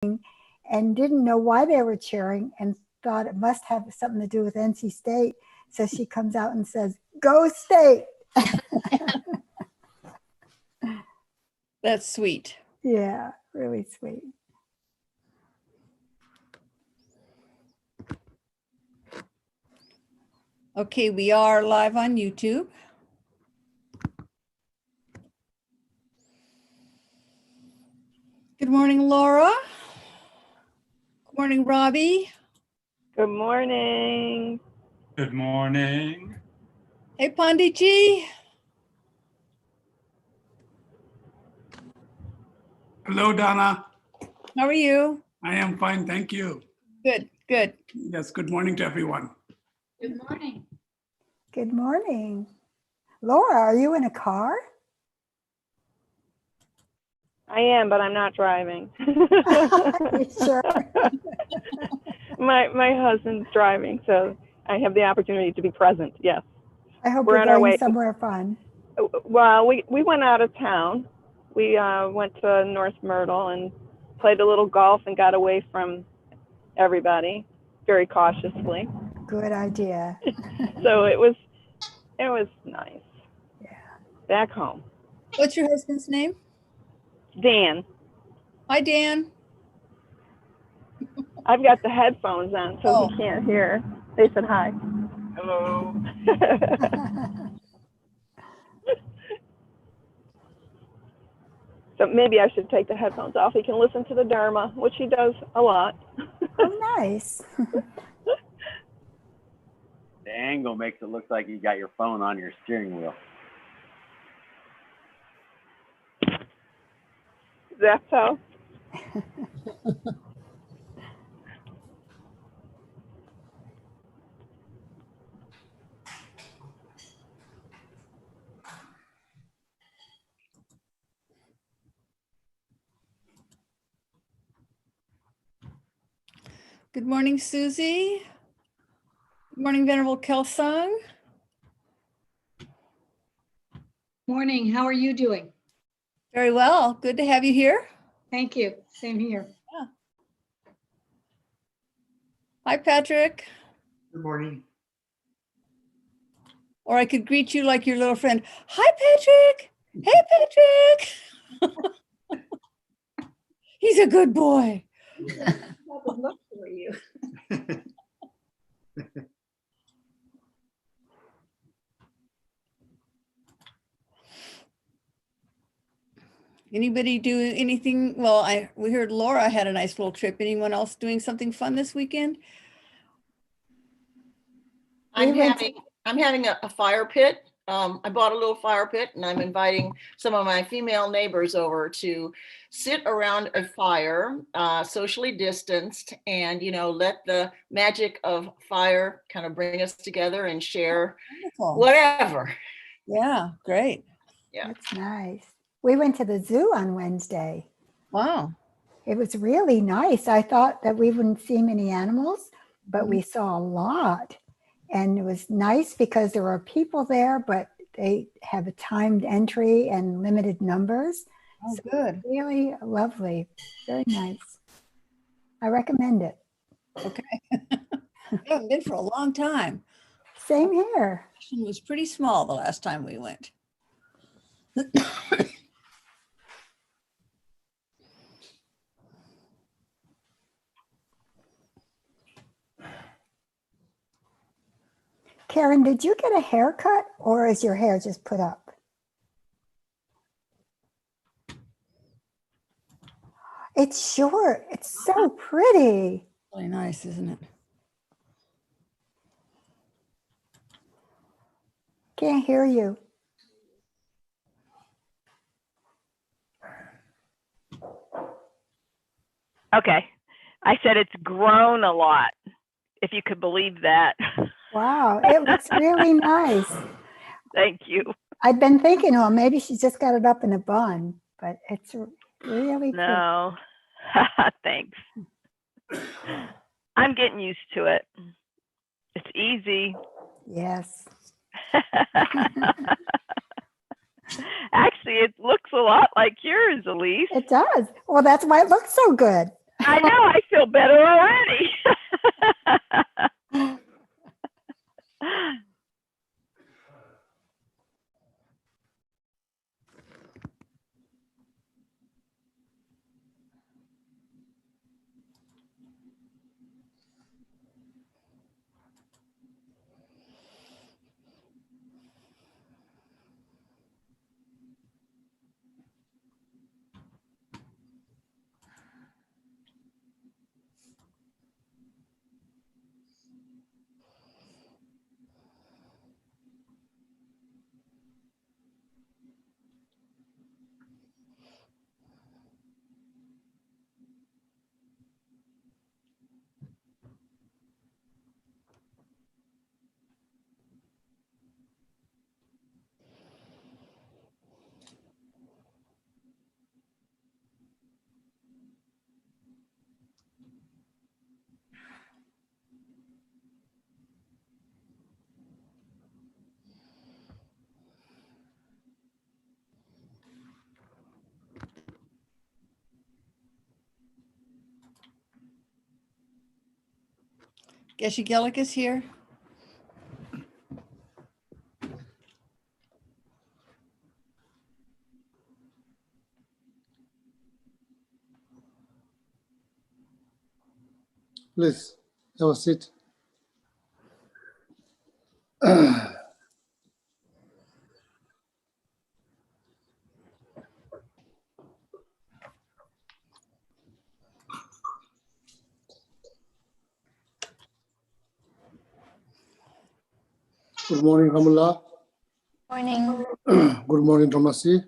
and didn't know why they were cheering and thought it must have something to do with NC State. So she comes out and says, "Go State." That's sweet. Yeah, really sweet. Okay, we are live on YouTube. Good morning, Laura. Good morning, Robbie. Good morning. Good morning. Hey, Panditji. Hello, Donna. How are you? I am fine, thank you. Good, good. Yes, good morning to everyone. Good morning. Good morning. Laura, are you in a car? I am, but I'm not driving. You sure? My husband's driving, so I have the opportunity to be present. Yes. I hope We're you're on our going way. somewhere fun. Well, we went out of town. We went to North Myrtle and played a little golf and got away from everybody very cautiously. Good idea. So it was nice. Yeah. Back home. What's your husband's name? Dan, Hi, Dan. I've got the headphones on, so he can't hear. They said hi. Hello. So maybe I should take the headphones off. He can listen to the Dharma, which he does a lot. Oh, nice. The angle makes it look like you got your phone on your steering wheel. That's how. Good morning, Susie. Good morning, Venerable Kelsung. Morning. How are you doing? Very well. Good to have you here. Thank you. Same here. Hi, Patrick. Good morning. Or I could greet you like your little friend. Hi, Patrick. Hey, Patrick. He's a good boy. I would look for you. Anybody do anything? Well, we heard Laura had a nice little trip. Anyone else doing something fun this weekend? I'm having a fire pit. I bought a little fire pit and I'm inviting some of my female neighbors over to sit around a fire, socially distanced, and let the magic of fire kind of bring us together and share whatever. Yeah, great. Yeah, That's nice. We went to the zoo on Wednesday. Wow. It was really nice. I thought that we wouldn't see many animals, but we saw a lot. And it was nice because there were people there, but they have a timed entry and limited numbers. Oh, so good. Really lovely. Very nice. I recommend it. Okay. I haven't been for a long time. Same here. It was pretty small the last time we went. Karen, did you get a haircut or is your hair just put up? It's short. It's so pretty. Really nice, isn't it? Can't hear you. Okay. I said it's grown a lot, if you could believe that. Wow, it looks really nice. Thank you. I've been thinking, oh, maybe she just got it up in a bun, but it's really No. Thanks. I'm getting used to it. It's easy. pretty. Yes. Actually, it looks a lot like yours, Elise. It does. Well, that's why it looks so good. I know, I feel better already. Geshe Gillick is here. Please have a seat. Good morning, Hamula. Morning. Good morning, Thomasy.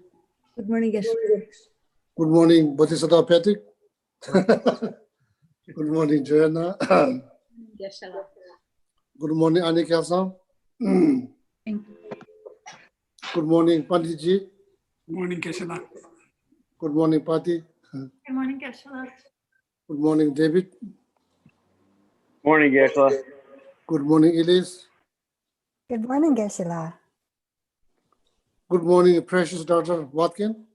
Good morning, Geshe. Good morning, Bodhisattva Patrick. Good morning, Joanna. Geshe-la. Good morning, Anika. Good morning, Panditji. Good morning, Keshala. Good morning, Pati. Good morning, Geshe-la. Good morning, David. Morning, Geshe-la. Good morning, Elise. Good morning, Geshe-la. Good morning, precious daughter Watkin.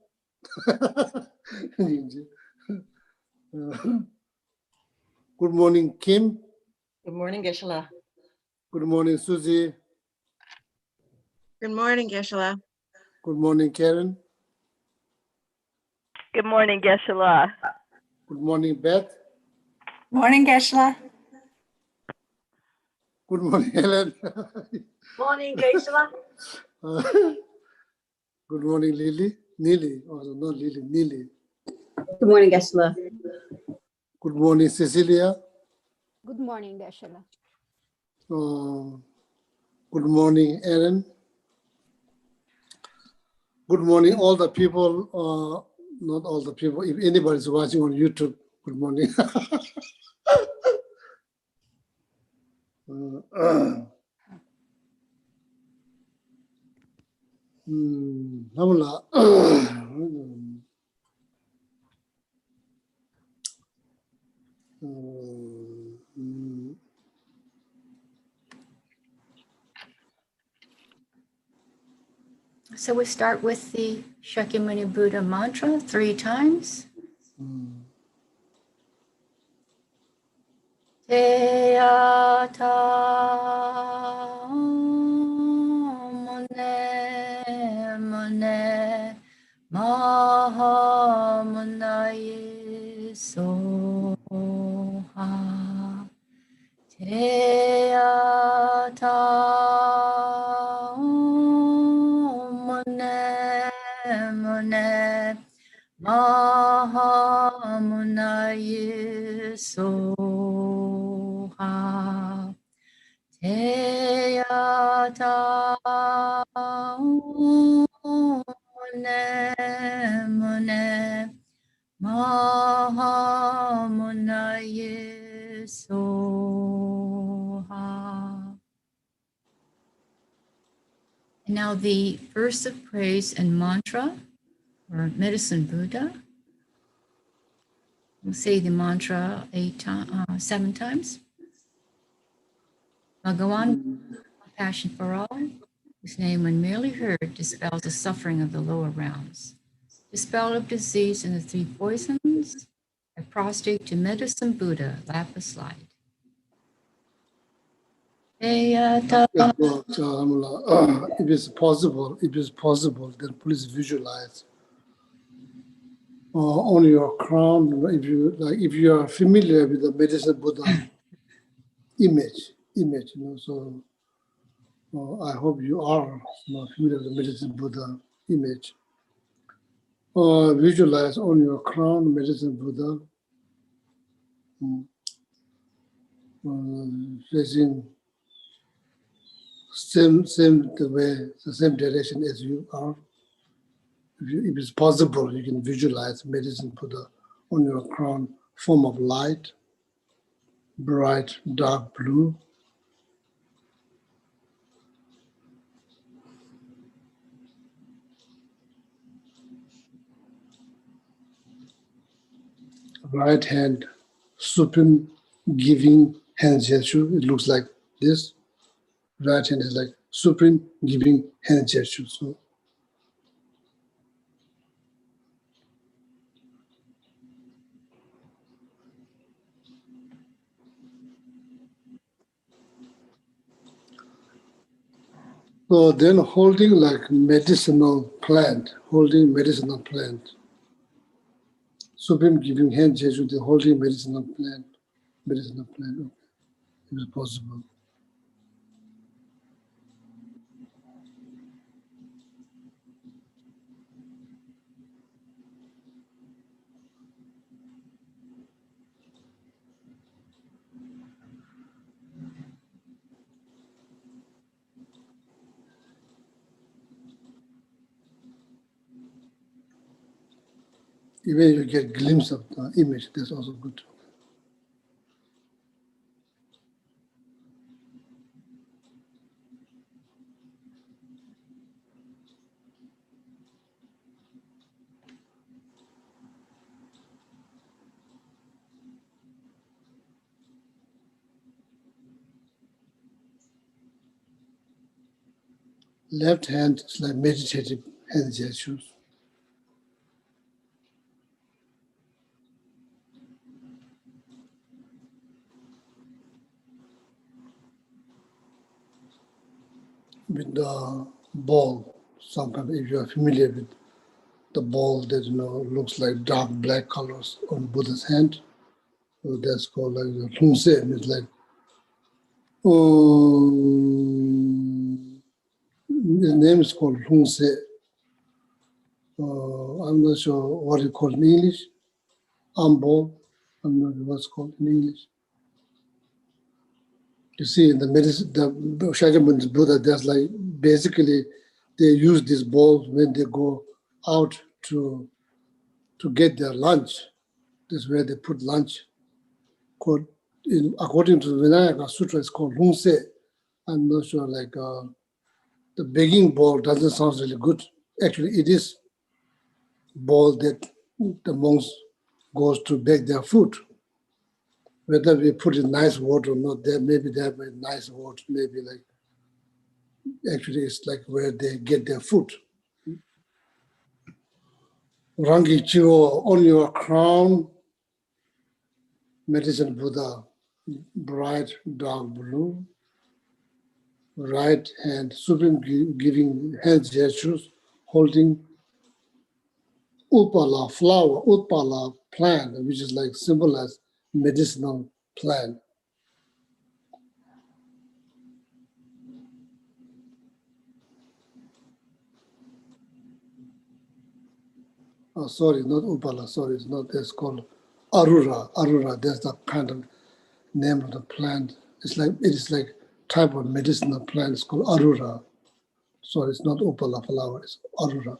Good morning, Kim. Good morning, Geshe-la. Good morning, Susie. Good morning, Geshe-la. Good morning, Karen. Good morning, Geshe-la. Good morning, Beth. Morning, Geshe-la. Good morning, Helen. Morning, Geshe-la. Good morning, Lily. Neely. Oh, not Lily, Neely. Good morning, Geshe-la. Good morning, Cecilia. Good morning, Geshe-la. Good morning, Aaron. Good morning, all the people. Not all the people. If anybody's watching on YouTube, good morning. Hamula. So we start with the Shakyamuni Buddha mantra 3 times. Te ata mone mone maha munaye soha. Te ata mone mone maha munaye soha. Te ata mone mone maha munaye soha. And now the verse of praise and mantra or medicine Buddha. We'll say the mantra 7 times. Bhagawan, compassion for all, whose name when merely heard dispels the suffering of the lower realms. Dispel of disease and the 3 poisons, I prostrate to Medicine Buddha, lapis light. Eyata. If it's possible, then please visualize on your crown. If you are familiar with the Medicine Buddha image, so I hope you are familiar with the Medicine Buddha image. Visualize on your crown Medicine Buddha facing the same direction as you are. If it's possible, you can visualize Medicine Buddha on your crown, form of light, bright dark blue. Right hand, supreme giving hand gesture. It looks like this. Right hand is like supreme giving hand gesture. So then holding like medicinal plant. Supreme giving hand gesture, the holding medicinal plant, okay, if it's possible. Even you get glimpse of the image, that's also good. Left hand is like meditative hand gestures. With the ball, sometimes if you are familiar with the ball that looks like dark black colors on Buddha's hand, so that's called like the Hungse. It's like the name is called Hungse. I'm not sure what you call in English. Ball. I'm not sure what's called in English. You see, in the medicine, the Shakyamuni Buddha, there's like basically they use these balls when they go out to get their lunch. That's where they put lunch. According to the Vinayaka Sutra, it's called Hungse. I'm not sure, like the begging bowl doesn't sound really good. Actually, it is bowl that the monks goes to beg their food. Whether we put in nice word or not, maybe they have a nice word, maybe like, actually it's like where they get their food. Rangi Chivo on your crown, Medicine Buddha, bright dark blue. Right hand, supreme giving hand gestures, holding upala flower, upala plant, which is like symbolized medicinal plant. Oh, sorry, not upala, sorry, it's not, it's called arura. Arura, that's the kind of name of the plant. It is like type of medicinal plant, it's called arura. So it's not upala flower, it's arura.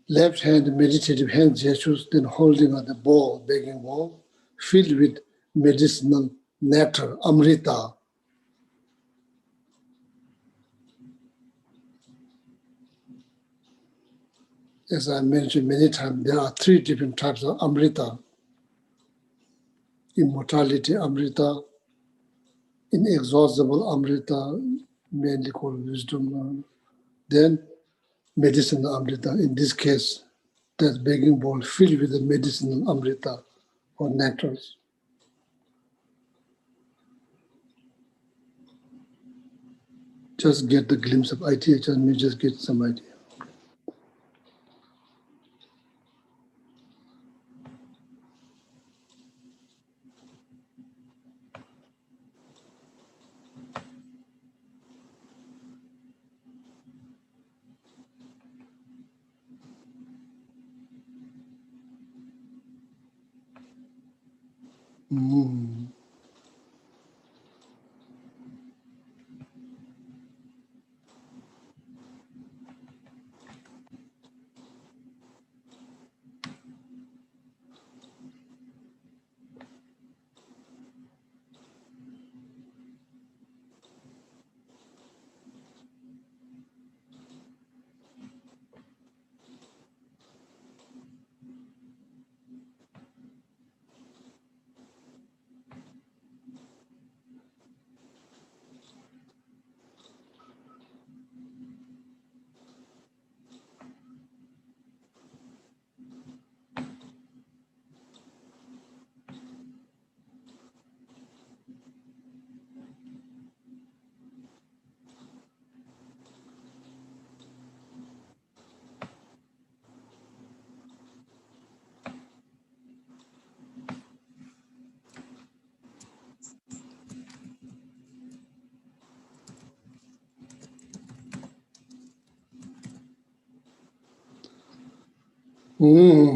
Left hand meditative hand gestures, then holding on the bowl, begging bowl, filled with medicinal nectar, amrita. As I mentioned many times, there are 3 different types of amrita. Immortality amrita, inexhaustible amrita, mainly called wisdom. Then medicinal amrita. In this case, that begging bowl filled with the medicinal amrita or nectars. Just get the glimpse of ITH and you just get some idea. Mm.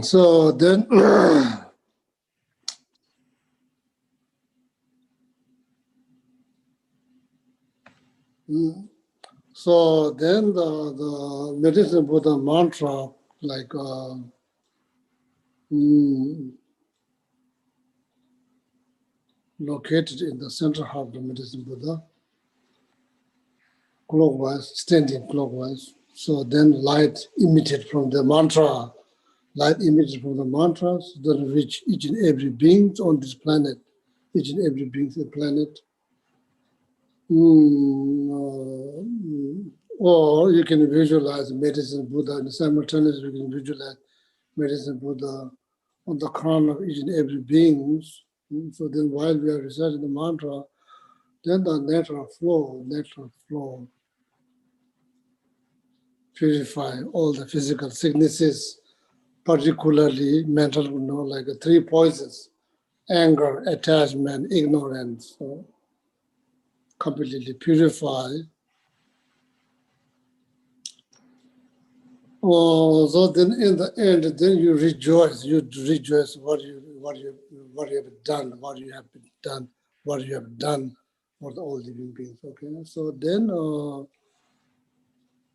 So then, so then the medicine Buddha mantra, like located in the center of the medicine Buddha, clockwise, standing clockwise. So then light emitted from the mantra, light emitted from the mantras, then reach each and every being on this planet, each and every being on the planet. Or you can visualize medicine Buddha, and simultaneously you can visualize medicine Buddha on the crown of each and every being. So then while we are reciting the mantra, then the natural flow, purify all the physical sicknesses, particularly mental, like the three poisons, anger, attachment, ignorance. So completely purify. Oh, so then in the end, then you rejoice what you have done, what you have done for the all living beings. Okay, so then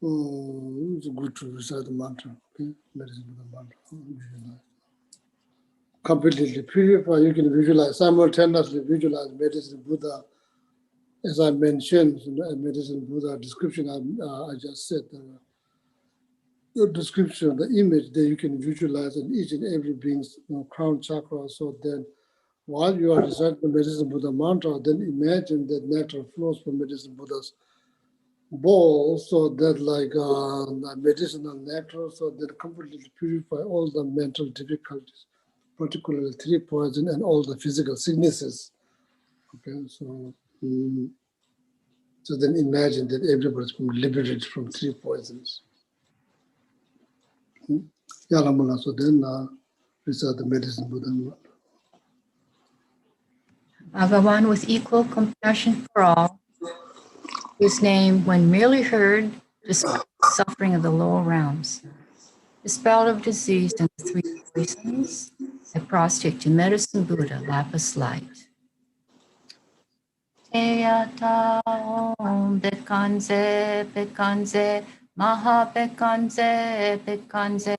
it's good to recite the mantra. Okay, medicine with the mantra. Visualize. Completely purify. You can visualize simultaneously. Visualize medicine Buddha, as I mentioned, medicine Buddha description. I just said. The description, the image that you can visualize in each and every being's crown chakra. So then while you are reciting the medicine Buddha mantra, then imagine that nectar flows from medicine Buddha's bowl, so that like the medicinal nectar, so that completely purify all the mental difficulties, particularly three poison and all the physical sicknesses. Okay, so so then imagine that everybody's been liberated from three poisons. Yalamula, so then recite the medicine Buddha. Bhagavan with equal compassion for all, whose name, when merely heard, dispelled the suffering of the lower realms, dispelled of disease and the three poisons, I prostrate to medicine Buddha, lapis light. Teyata om bekanze bekanze maha bekanze bekanze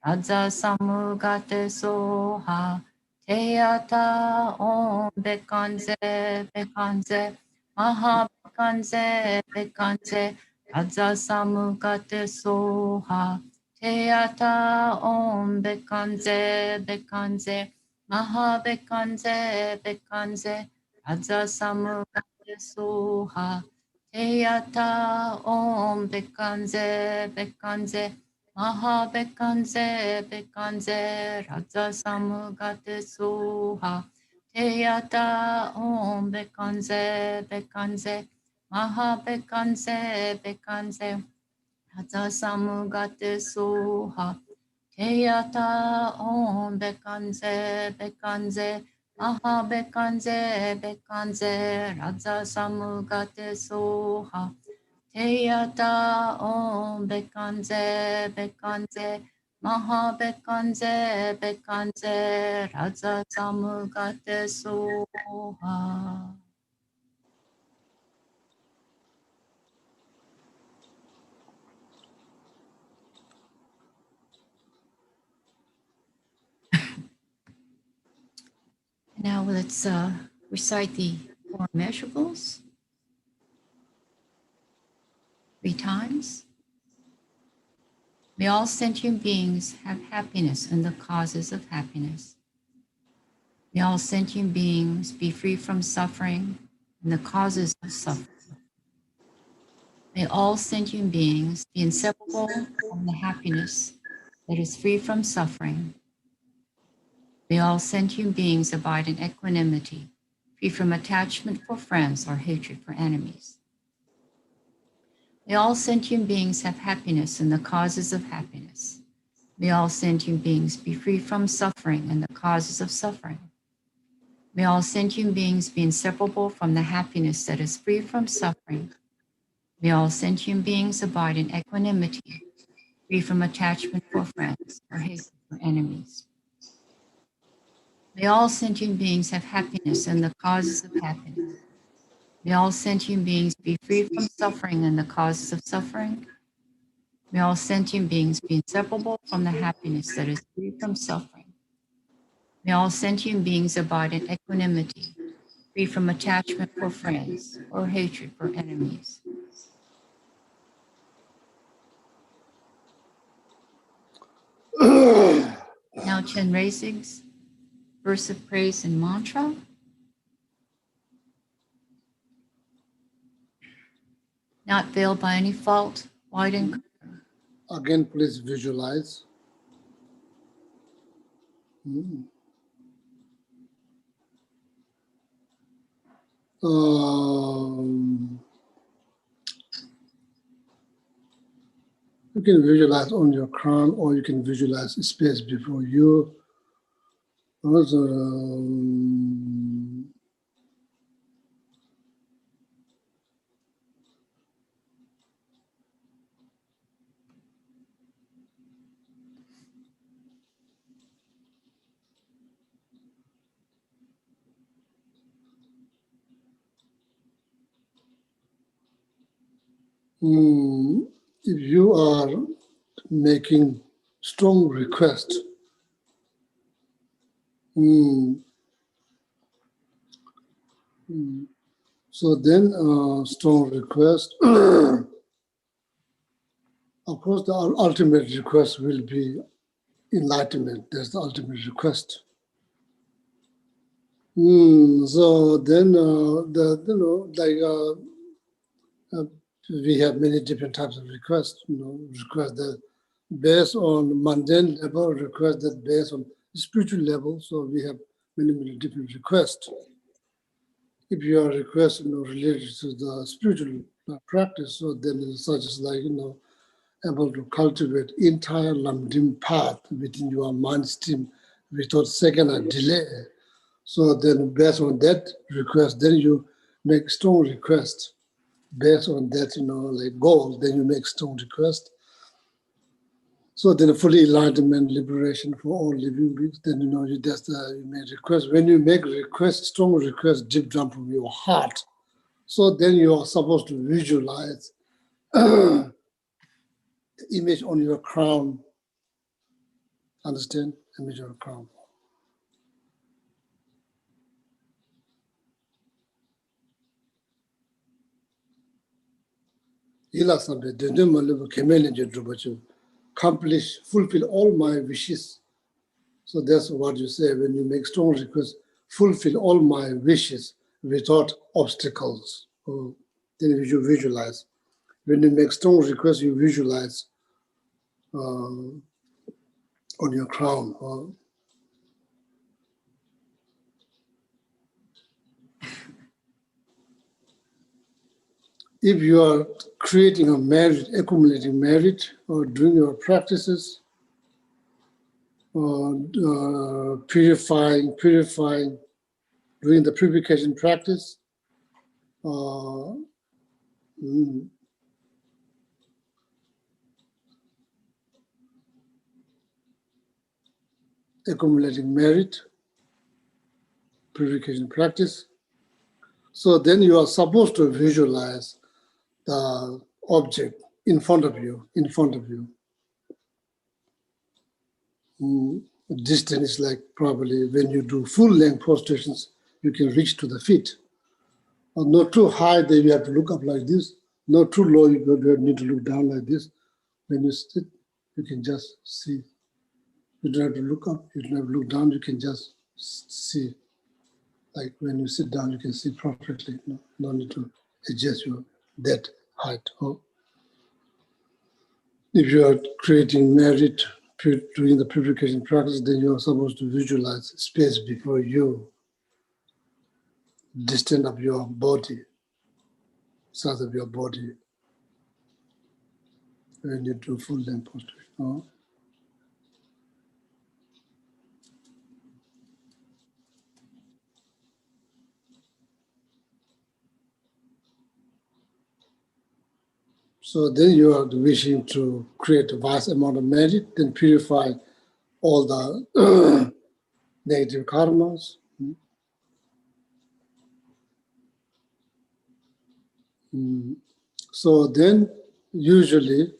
raja samugate soha. Teyata om bekanze bekanze maha bekanze bekanze raja samugate soha. Teyata om bekanze bekanze maha bekanze bekanze Raja samugate soha, Teyata Om Bekanze Bekanze Maha Bekanze Bekanze Raja Samugate Soha Teyata Om Bekanze Bekanze Maha Bekanze Bekanze Raja Samugate Soha Teyata Om Bekanze Bekanze Maha Bekanze Bekanze Raja Samugate Soha Teyata Om Bekanze Bekanze Maha Bekanze Bekanze Raja Samugate Soha. Now let's recite the four measurables 3 times. May all sentient beings have happiness and the causes of happiness. May all sentient beings be free from suffering and the causes of suffering. May all sentient beings be inseparable from the happiness that is free from suffering. May all sentient beings abide in equanimity, free from attachment for friends or hatred for enemies. May all sentient beings have happiness and the causes of happiness. May all sentient beings be free from suffering and the causes of suffering. May all sentient beings be inseparable from the happiness that is free from suffering. May all sentient beings abide in equanimity, free from attachment for friends or hatred for enemies. May all sentient beings have happiness and the causes of happiness. May all sentient beings be free from suffering and the causes of suffering. May all sentient beings be inseparable from the happiness that is free from suffering. May all sentient beings abide in equanimity, free from attachment for friends or hatred for enemies. Now Chenrezig's verse of praise and mantra. Not veiled by any fault, wide and clear. Again, please visualize. You can visualize on your crown, or you can visualize space before you. Also, if you are making strong request, so then strong request, of course the ultimate request will be enlightenment. That's the ultimate request. So then we have many different types of requests, requests that based on mundane level, requests that based on spiritual level. So we have many different requests. If your request related to the spiritual practice, so then it's such as like able to cultivate entire lamdim path within your mind stream without second or delay. So then based on that request, then you make strong request. Based on that, like goal, then you make strong request. So then fully enlightenment, liberation for all living beings, then you just you make request. When you make request, strong request deep down from your heart, so then you are supposed to visualize the image on your crown. Understand? Image on your crown. Accomplish, fulfill all my wishes. So that's what you say when you make strong requests, fulfill all my wishes without obstacles. Oh, then you visualize. When you make strong requests, you visualize on your crown. If you are creating a merit, accumulating merit, or doing your practices, or purifying, doing the purification practice, accumulating merit, purification practice. So then you are supposed to visualize the object in front of you, Distance is like probably when you do full length prostrations, you can reach to the feet. Or not too high that you have to look up like this, not too low, you don't need to look down like this. When you sit, you can just see. You don't have to look up, you don't have to look down, you can just see. Like when you sit down, you can see perfectly. No need to adjust your that height. If you are creating merit, doing the purification practice, then you are supposed to visualize space before you, distance of your body, size of your body, when you do full length prostration. So then you are wishing to create a vast amount of merit, then purify all the negative karmas. So then usually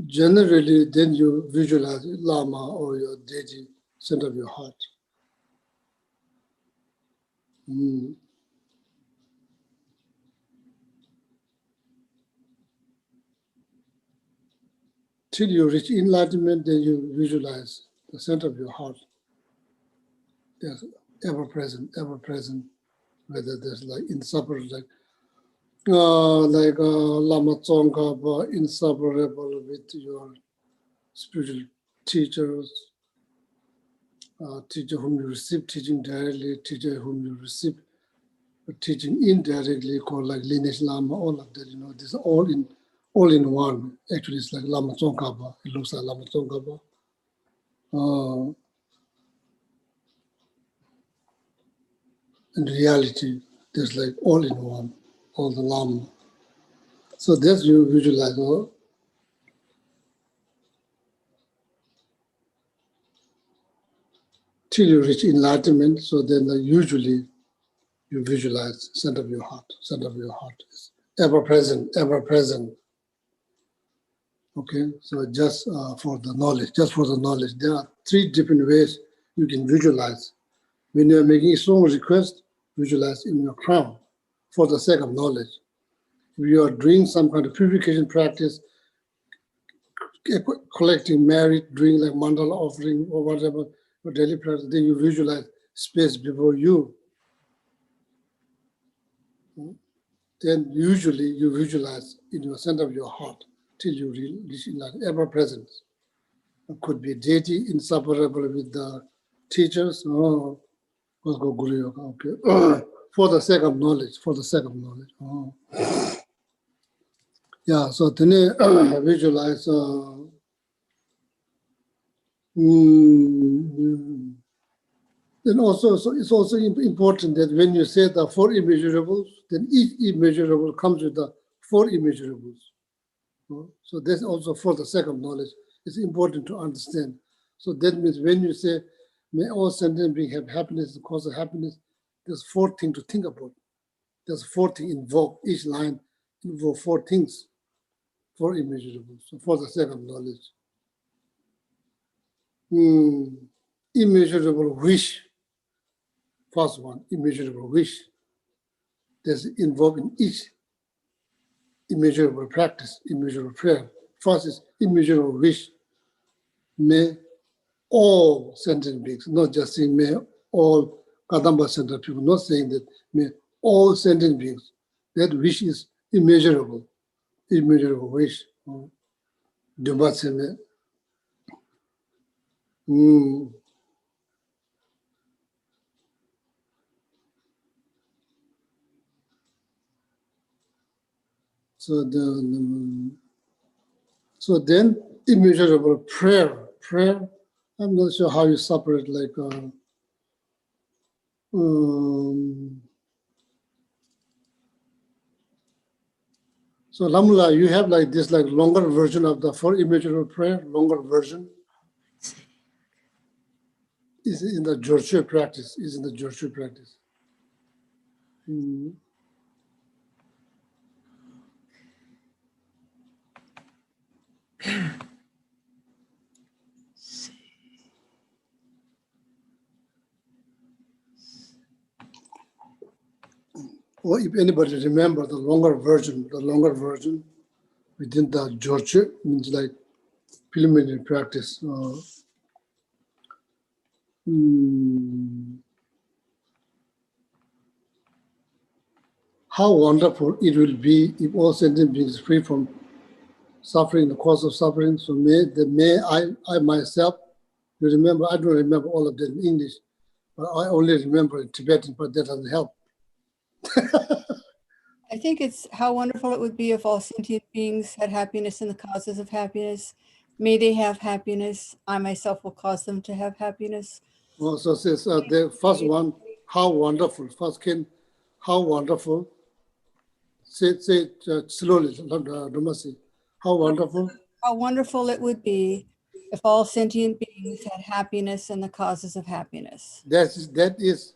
generally then you visualize Lama or your deity center of your heart. Till you reach enlightenment, then you visualize the center of your heart. Yes, ever present, whether there's like inseparable, like Lama Tsongkhapa, inseparable with your spiritual teachers, teacher whom you receive teaching directly, teacher whom you receive teaching indirectly, called like lineage Lama, all of that, this is all in one. Actually, it's like Lama Tsongkhapa. It looks like Lama Tsongkhapa. In reality, there's like all in one, all the Lama. So that's you visualize. Till you reach enlightenment, so then usually you visualize center of your heart. Center of your heart is ever present, ever present. Okay, so just for the knowledge, there are 3 different ways you can visualize. When you're making a strong request, visualize in your crown for the sake of knowledge. If you are doing some kind of purification practice, collecting merit, doing like mandala offering or whatever, or daily practice, then you visualize space before you. Then usually you visualize in your center of your heart till you reach ever presence. It could be deity inseparable with the teachers. Let's go Guru Yoga. Okay. For the sake of knowledge. Yeah, so then visualize. Then also, so it's also important that when you say the 4 immeasurables, then each immeasurable comes with the 4 immeasurables. So that's also for the sake of knowledge. It's important to understand. So that means when you say, may all sentient beings have happiness, the cause of happiness, there's 4 things to think about. There's 4 things involved. Each line involves 4 things, 4 immeasurables. So for the sake of knowledge. Immeasurable wish. First one, immeasurable wish. There's involved in each immeasurable practice, immeasurable prayer. First is immeasurable wish. May all sentient beings, not just saying may all Kadamba Center people, not saying that may all sentient beings. That wish is immeasurable wish. Dubatseme. So then immeasurable prayer. I'm not sure how you separate like so Lamula, you have like this like longer version of the four immeasurable prayer, longer version. Is in the Georgia practice. Or if anybody remember the longer version within the Georgia means like preliminary practice. How wonderful it will be if all sentient beings free from suffering, the cause of suffering. So may I myself, you remember, I don't remember all of them in English, but I only remember in Tibetan, but that doesn't help. I think it's how wonderful it would be if all sentient beings had happiness in the causes of happiness. May they have happiness. I myself will cause them to have happiness. Also says the first one, how wonderful. First Ken, how wonderful. Say it slowly, Dhamasi. How wonderful. How wonderful it would be if all sentient beings had happiness and the causes of happiness. That is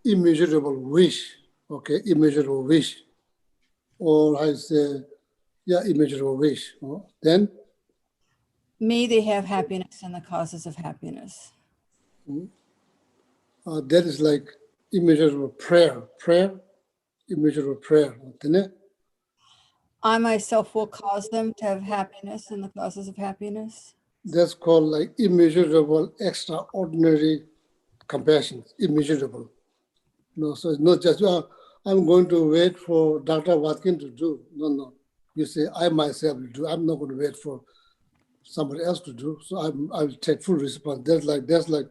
immeasurable wish. Okay, immeasurable wish. Or I say, yeah, immeasurable wish. Then? May they have happiness and the causes of happiness. That is like immeasurable prayer. Immeasurable prayer. I myself will cause them to have happiness and the causes of happiness. That's called like immeasurable, extraordinary compassion. Immeasurable. No, so it's not just, I'm going to wait for Dr. Watkin to do. No. You say, I myself will do. I'm not going to wait for somebody else to do. So I will take full response. That's like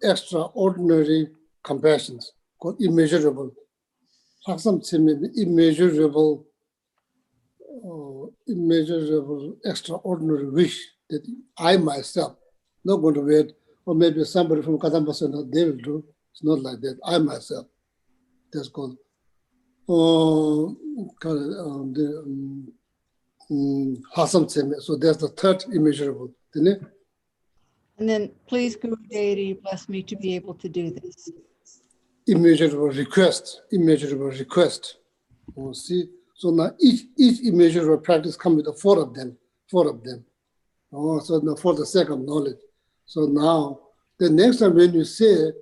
extraordinary compassions called immeasurable. Immeasurable, extraordinary wish that I myself not going to wait, or maybe somebody from Kadambasana, they will do. It's not like that. I myself. That's called Hasam Tseme. So that's the third immeasurable. And then please, Guru Deity, bless me to be able to do this. Immeasurable request. See, so now each immeasurable practice comes with the four of them. So now for the sake of knowledge. So now the next time when you say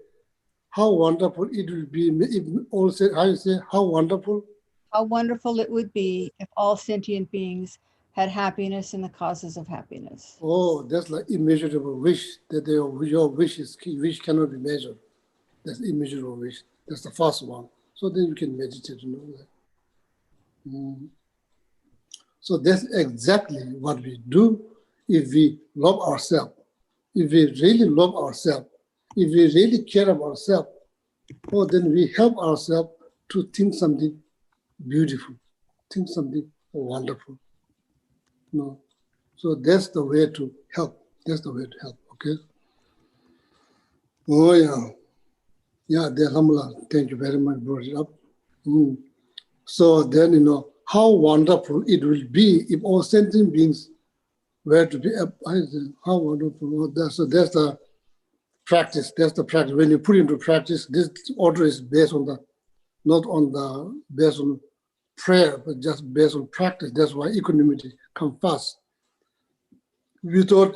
how wonderful it will be, if all say, how you say, how wonderful? How wonderful it would be if all sentient beings had happiness and the causes of happiness. Oh, that's like immeasurable wish, that your wish cannot be measured. That's immeasurable wish. That's the first one. So then you can meditate, So that's exactly what we do if we love ourselves. If we really love ourselves, if we really care about ourselves, then we help ourselves to think something beautiful, think something wonderful. So that's the way to help. Okay? Oh, yeah. Yeah, Alhamdulillah. Thank you very much, brought it up. So then, how wonderful it will be if all sentient beings were to be, how wonderful. So that's the practice. When you put into practice, this order is based on based on prayer, but just based on practice. That's why equanimity comes first. We thought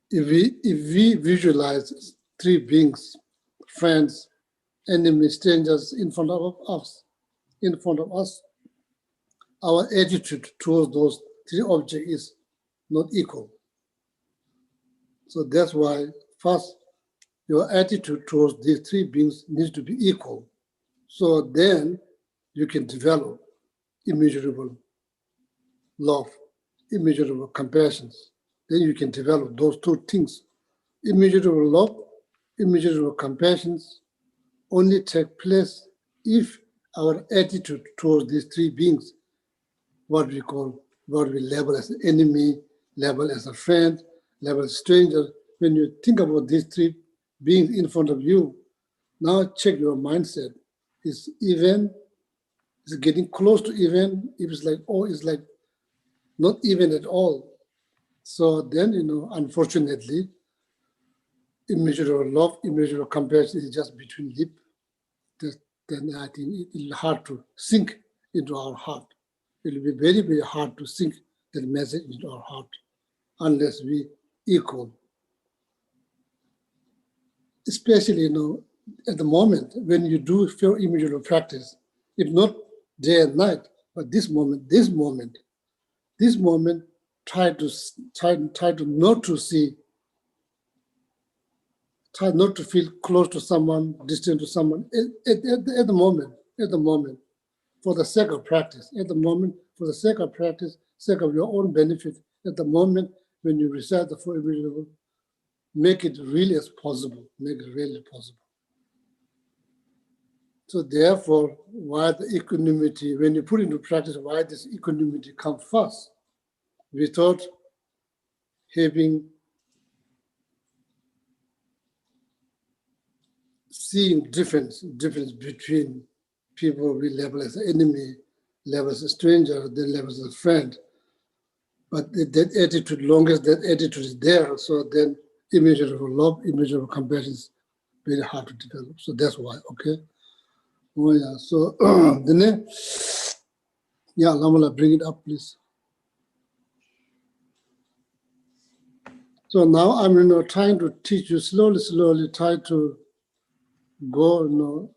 if we visualize three beings, friends, enemies, strangers in front of us, our attitude towards those three objects is not equal. So that's why first your attitude towards these three beings needs to be equal. So then you can develop immeasurable love, immeasurable compassion. Then you can develop those two things. Immeasurable love, immeasurable compassion only take place if our attitude towards these three beings, what we label as an enemy, label as a friend, label as a stranger. When you think about these three beings in front of you, now check your mindset. Is even, is it getting close to even? If it's like, oh, it's like not even at all. So then, unfortunately, immeasurable love, immeasurable compassion is just between lip. Then I think it's hard to sink into our heart. It will be very, very hard to sink that message into our heart unless we equal. Especially, at the moment when you do your immeasurable practice, if not day and night, but this moment, try not to feel close to someone, distant to someone at the moment, for the sake of practice, for the sake of practice, sake of your own benefit, at the moment when you recite the Four Immeasurable, make it really as possible, So therefore, why the equanimity, when you put into practice, why this equanimity comes first, without seeing difference between people we label as enemy, label as a stranger, then label as a friend. But that attitude, long as that attitude is there, so then immeasurable love, immeasurable compassion is very hard to develop. So that's why, okay? Oh yeah, so then, yeah, Lamala, bring it up, please. So now I'm trying to teach you slowly, try to go, a little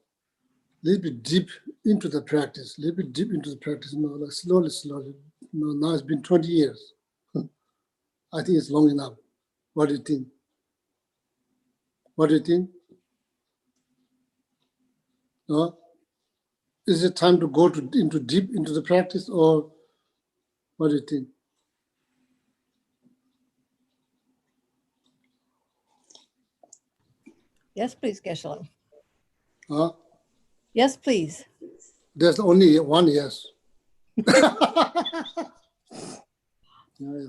bit deep into the practice, like slowly. Now it's been 20 years. I think it's long enough. What do you think? No? Is it time to go deep into the practice, or what do you think? Yes, please, Geshe-la. Huh? Yes, please. There's only one yes.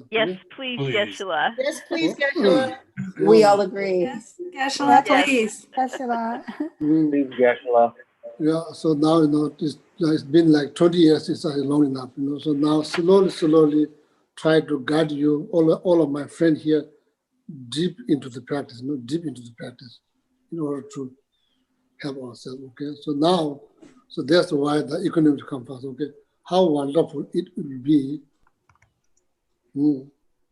Yes, please, Geshe-la. Yes, please, Geshe-la. We all agree. Yes, Geshe-la, please. Geshe-la. Please, Geshe-la. Yeah, so now, it's been like 20 years since I long enough, So now slowly try to guide you, all of my friends here, deep into the practice, in order to help ourselves, okay? So that's why the economic compass, okay? How wonderful it will be.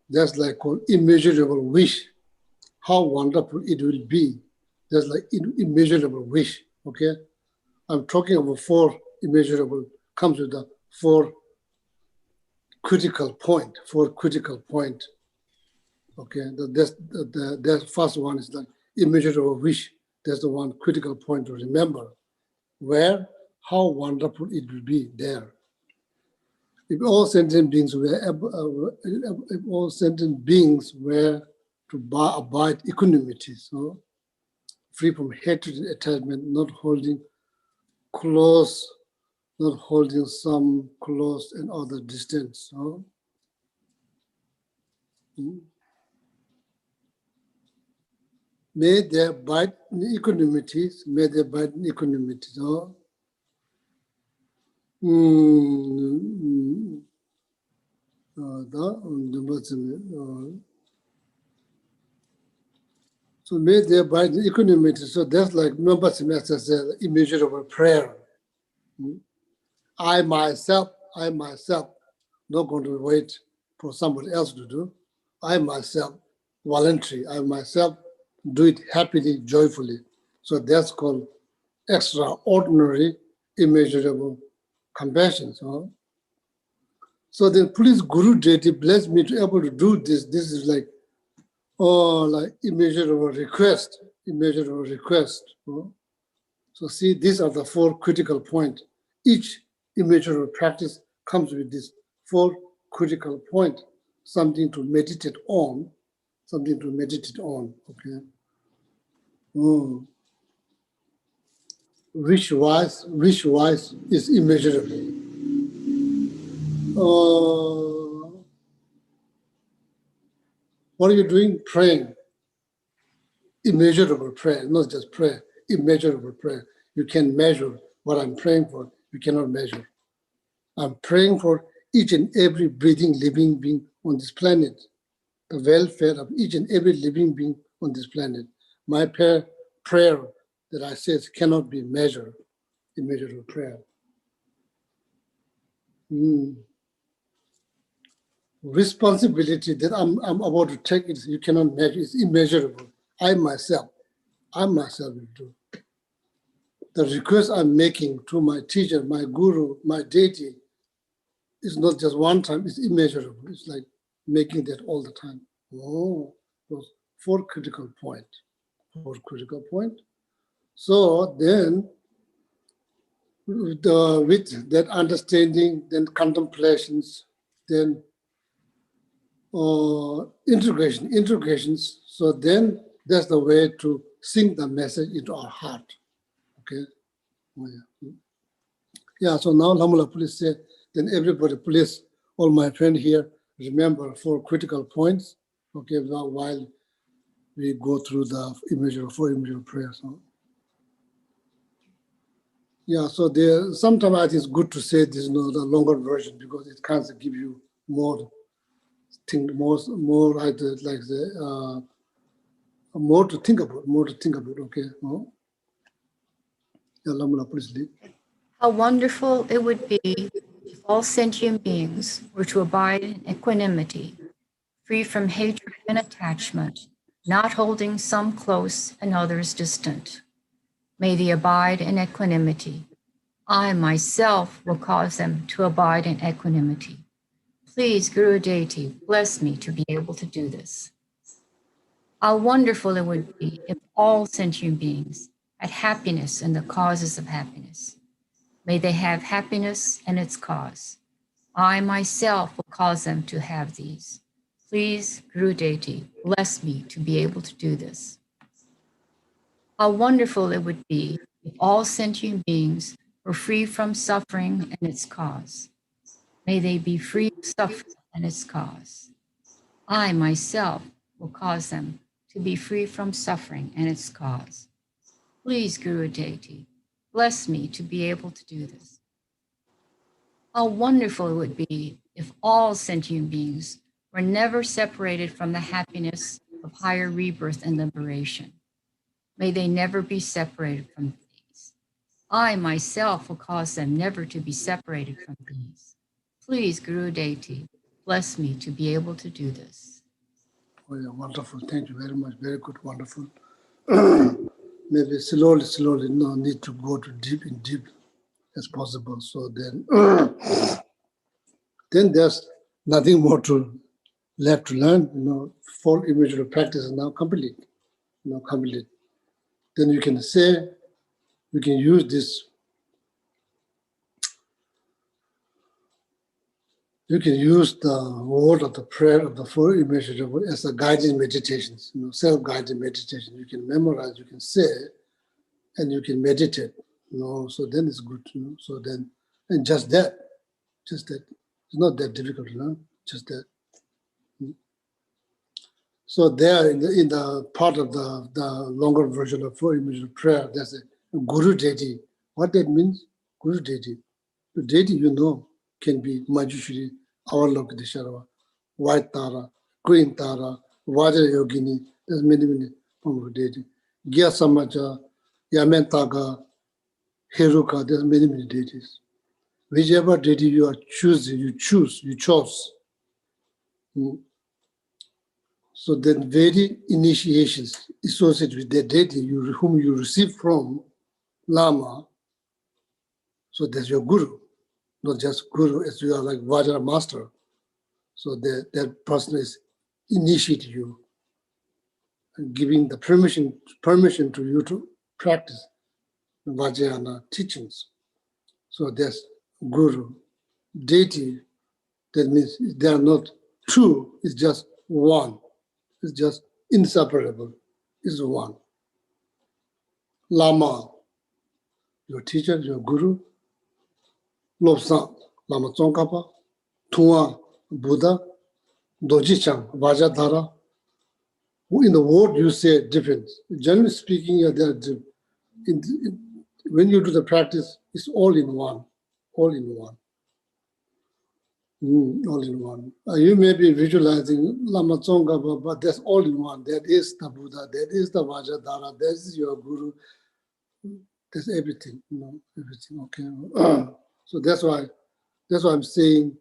That's like called immeasurable wish. How wonderful it will be. That's like immeasurable wish, okay? I'm talking about four immeasurable, comes with the four critical point. Okay, the first one is the immeasurable wish. That's the one critical point to remember. Where, how wonderful it will be there. If all sentient beings were to abide equanimity, so free from hatred and attachment, not holding some close and other distance. So, may they abide in equanimity. So, so may they abide in equanimity. So that's like number semester said, immeasurable prayer. I myself, not going to wait for somebody else to do. I myself, voluntary. I myself do it happily, joyfully. So that's called extraordinary, immeasurable compassion. So then please, Guru Deity, bless me to be able to do this. This is like immeasurable request, immeasurable request. So see, these are the 4 critical points. Each immeasurable practice comes with these 4 critical points, something to meditate on, okay? Which wise is immeasurable. What are you doing? Praying. Immeasurable prayer, not just prayer, immeasurable prayer. You can measure what I'm praying for. You cannot measure. I'm praying for each and every breathing living being on this planet, the welfare of each and every living being on this planet. My prayer that I say cannot be measured, immeasurable prayer. Responsibility that I'm about to take, you cannot measure, it's immeasurable. I myself will do. The request I'm making to my teacher, my guru, my deity, is not just one time, it's immeasurable. It's like making that all the time. Those 4 critical points. So then, with that understanding, then contemplations, then integrations. So then that's the way to sink the message into our heart. Okay. Yeah. So now Lamula, please say. Then everybody, please, all my friends here, remember 4 critical points. Okay. Now while we go through the 4 immeasurable prayers. Yeah. So there. Sometimes I think it's good to say this, the longer version, because it kind of give you more more to think about. Okay. How wonderful it would be if all sentient beings were to abide in equanimity, free from hatred and attachment, not holding some close and others distant. May they abide in equanimity. I myself will cause them to abide in equanimity. Please, Guru Deity, bless me to be able to do this. How wonderful it would be if all sentient beings had happiness and the causes of happiness. May they have happiness and its cause. I myself will cause them to have these. Please, Guru Deity, bless me to be able to do this. How wonderful it would be if all sentient beings were free from suffering and its cause. May they be free of suffering and its cause. I myself will cause them to be free from suffering and its cause. Please, Guru Deity, bless me to be able to do this. How wonderful it would be if all sentient beings were never separated from the happiness of higher rebirth and liberation. May they never be separated from these. I myself will cause them never to be separated from these. Please, Guru Deity, bless me to be able to do this. Oh, yeah, wonderful. Thank you very much. Very good, wonderful. Maybe slowly, no need to go to deep as possible. So then, then there's nothing more left to learn. 4 immeasurable practice is now complete. Complete. Then you can say, we can use this. You can use the word of the prayer of the 4 immeasurable as a guided meditations, self-guided meditation. You can memorize, you can say, and you can meditate. So then it's good. So then, and just that. It's not that difficult to learn. Just that. So there, in the part of the longer version of 4 immeasurable prayer, there's a Guru Deity. What that means? Guru Deity. The deity can be Manjushri, our Lokadeshara, White Tara, Green Tara, Vajra Yogini. There's many forms of deity. Gya Samaja, Yamentaga, Heruka. There's many deities. Whichever deity you are choosing, you chose. So then very initiations associated with the deity whom you receive from Lama. So that's your guru, not just guru as you are like Vajra master. So that person is initiate you. giving the permission to you to practice Vajrayana teachings. So that's guru. Deity, that means they are not two, it's just one. It's just inseparable, it's one. Lama, your teacher, your guru. Lobsang, Lama Tsongkhapa, Tunga, Buddha, Dojichang, Vajradhara. In the word you say different. Generally speaking, when you do the practice, it's all in one. All in one. All in one. You may be visualizing Lama Tsongkhapa, but that's all in one. That is the Buddha, that is the Vajradhara, that is your guru. That's everything, everything, okay. So that's why I'm saying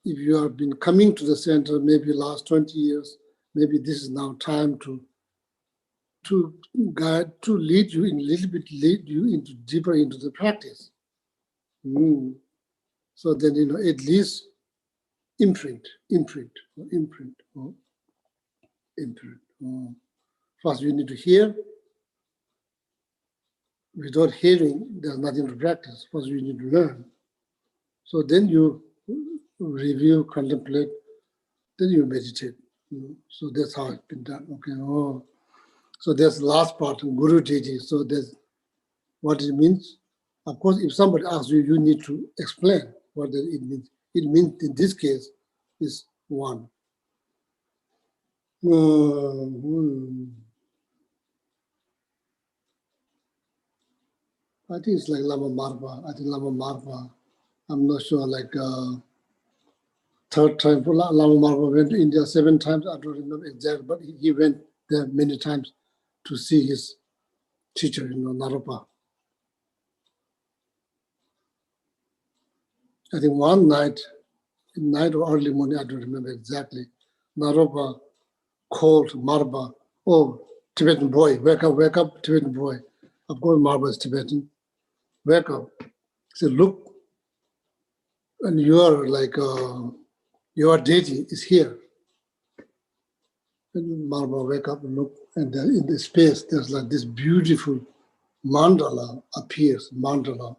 if you have been coming to the center maybe last 20 years, maybe this is now time to guide, to lead you in a little bit, deeper into the practice. So then, at least imprint. First you need to hear. Without hearing, there's nothing to practice. First you need to learn. So then you review, contemplate, then you meditate. So that's how it's been done. Okay. So that's the last part, Guru Deity. So that's what it means. Of course, if somebody asks you, you need to explain what it means. It means in this case is one. I think it's like Lama Marpa. I'm not sure, like third time. Lama Marpa went to India 7 times. I don't remember exactly, but he went there many times to see his teacher, Naropa. I think one night or early morning, I don't remember exactly, Naropa called Marpa, "Oh, Tibetan boy, wake up, Tibetan boy." Of course, Marpa is Tibetan. Wake up. He said, "Look, and your deity is here." And Marpa wake up and look, and then in the space, there's like this beautiful mandala appears, mandala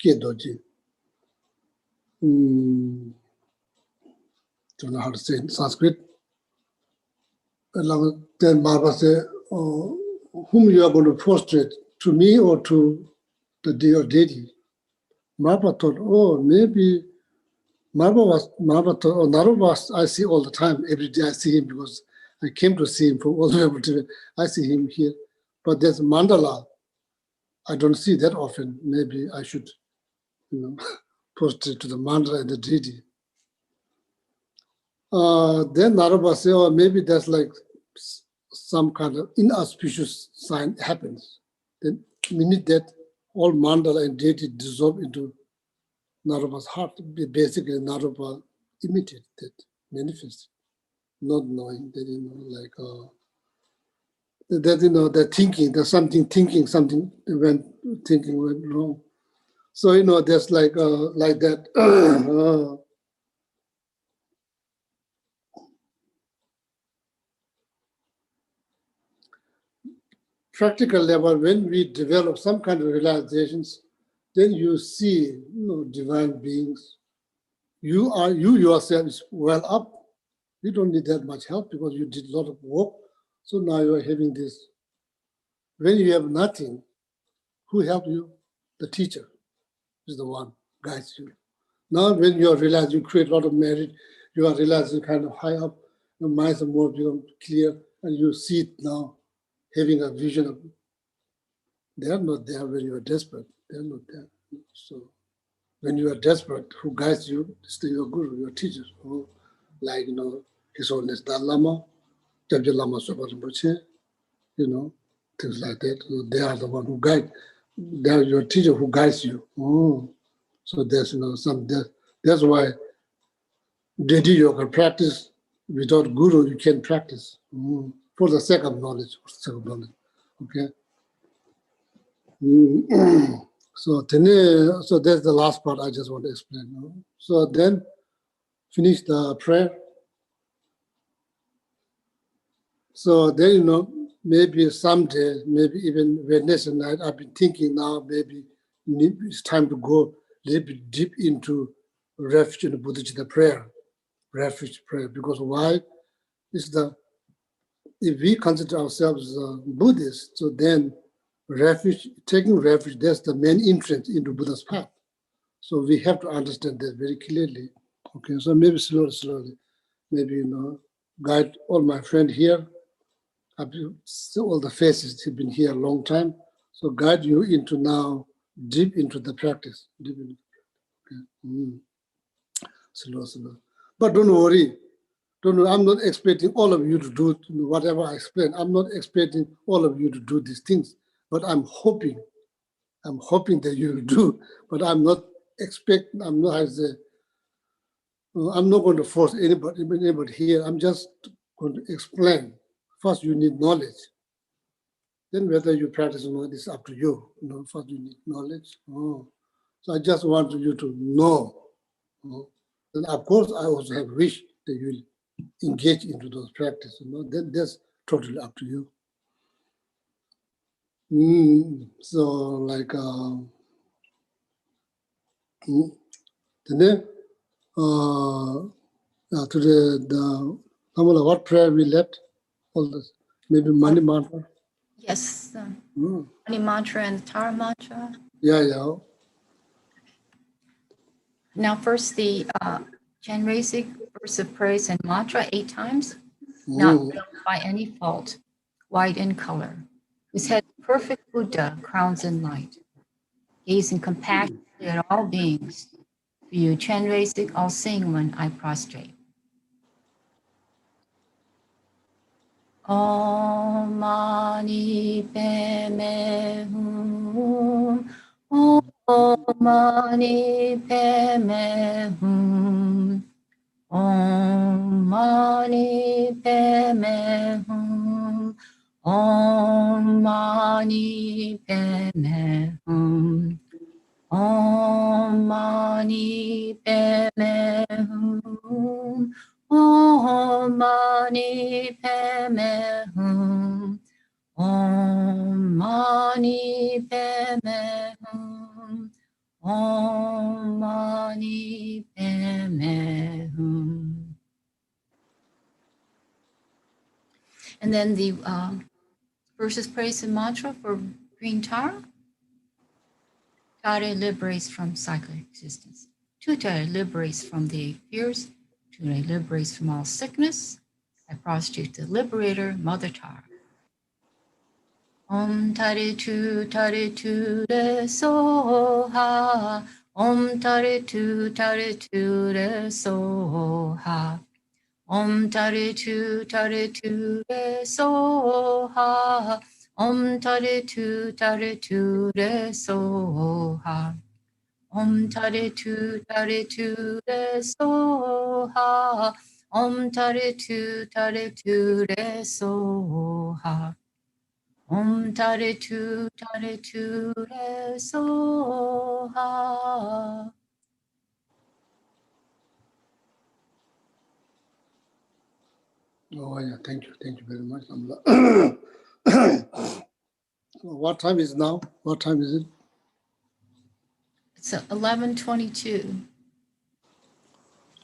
Kedoji. Don't know how to say it in Sanskrit. And then Marpa said, "Whom you are going to prostrate, to me or to your deity?" Marpa thought, maybe Marpa thought, Naropa I see all the time. Every day I see him because I came to see him from all the way to I see him here. But there's mandala. I don't see that often. Maybe I should, prostrate to the mandala and the deity. Then Naropa said, maybe that's like some kind of inauspicious sign happens. Then minute that all mandala and deity dissolve into Naropa's heart. Basically, Naropa imitated that, manifested, not knowing that, the thinking, there's something thinking went wrong. So, there's like that. Practical level, when we develop some kind of realizations, then you see, divine beings. You yourself is well up. You don't need that much help because you did a lot of work. So now you are having this. When you have nothing, who help you? The teacher is the one who guides you. Now when you realize you create a lot of merit, you are realizing kind of high up, your minds are more become clear, and you see it now, having a vision of, they are not there when you are desperate. They are not there. So when you are desperate, who guides you? It's your guru, your teacher, who, like, His Holiness Dalai Lama, Jabja Lama Sopa Rinpoche, things like that. So they are the one who guide. They are your teacher who guides you. So there's that's why Deity yoga practice without guru you can't practice. For the sake of knowledge. Okay. So that's the last part I just want to explain. So then finish the prayer. So then, you know, maybe someday, maybe even Wednesday night, I've been thinking now maybe it's time to go a little bit deep into refuge in the Buddhist prayer, refuge prayer. Because why? Is the if we consider ourselves Buddhists, so then refuge, taking refuge, that's the main entrance into Buddha's path. So we have to understand that very clearly. Okay, so maybe slowly, maybe, you know, guide all my friends here. All the faces have been here a long time. So guide you into now, deep into the practice. Deep into, okay. Slow. But don't worry. I'm not expecting all of you to do whatever I explain. I'm not expecting all of you to do these things, but I'm hoping that you will do, but I'm not expecting, I'm not going to force anybody here. I'm just going to explain. First, you need knowledge. Then whether you practice or not is up to you. You know, first you need knowledge. So I just want you to know. And of course, I also have wish that you will engage into those practices. You know, then that's totally up to you. So like today, the what prayer we left? All this, maybe money mantra. Yes, Mani mantra and Tara mantra. Yeah. Now, first the Chenrezig verse of praise and mantra 8 times. Not built by any fault, white in color, whose head perfect Buddha crowns in light, gazing compassionately at all beings. For you, Chenrezig, all-seeing one, I prostrate. Om Mani Padme Hum. Om Mani Padme Hum. Om Mani Padme Hum. Om Mani Padme Hum. Om Mani Padme Hum. Om Mani Padme Hum. Om Mani Padme Hum. Om Mani Padme Hum. And then the verses praise and mantra for green Tara. Tara liberates from cyclic existence. Tuta liberates from the fears. Tuta liberates from all sickness. I prostrate the liberator, Mother Tara. Om Tare Tu Re Soha. Om Tare Tu Re Soha. Om Tare Tu Re Soha. Om Tare Tu Re Soha. Om Tare Tu Re Soha. Om Tare Tu Re Soha. Om Tare Tu Re Soha. Oh yeah, thank you very much. What time is now? What time is it? It's 11:22.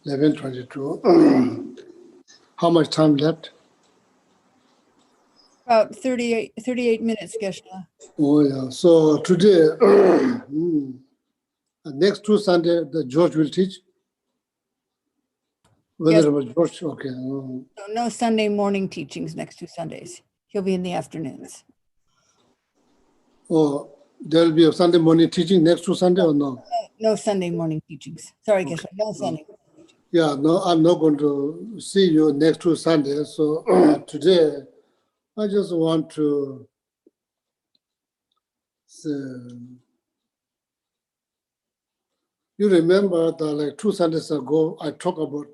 11:22. How much time left? About 38 minutes, Geshe-la. Oh yeah. So today, next 2 Sunday, the George will teach. Whether Yes. it was George, okay. So no Sunday morning teachings next 2 Sundays. He'll be in the afternoons. Oh, there'll be a Sunday morning teaching next 2 Sunday or no? No Sunday morning teachings. Sorry, Okay. Geshe-la, no Sunday. Yeah, no, I'm not going to see you next 2 Sundays. So today, I just want to say, you remember that like 2 Sundays ago, I talked about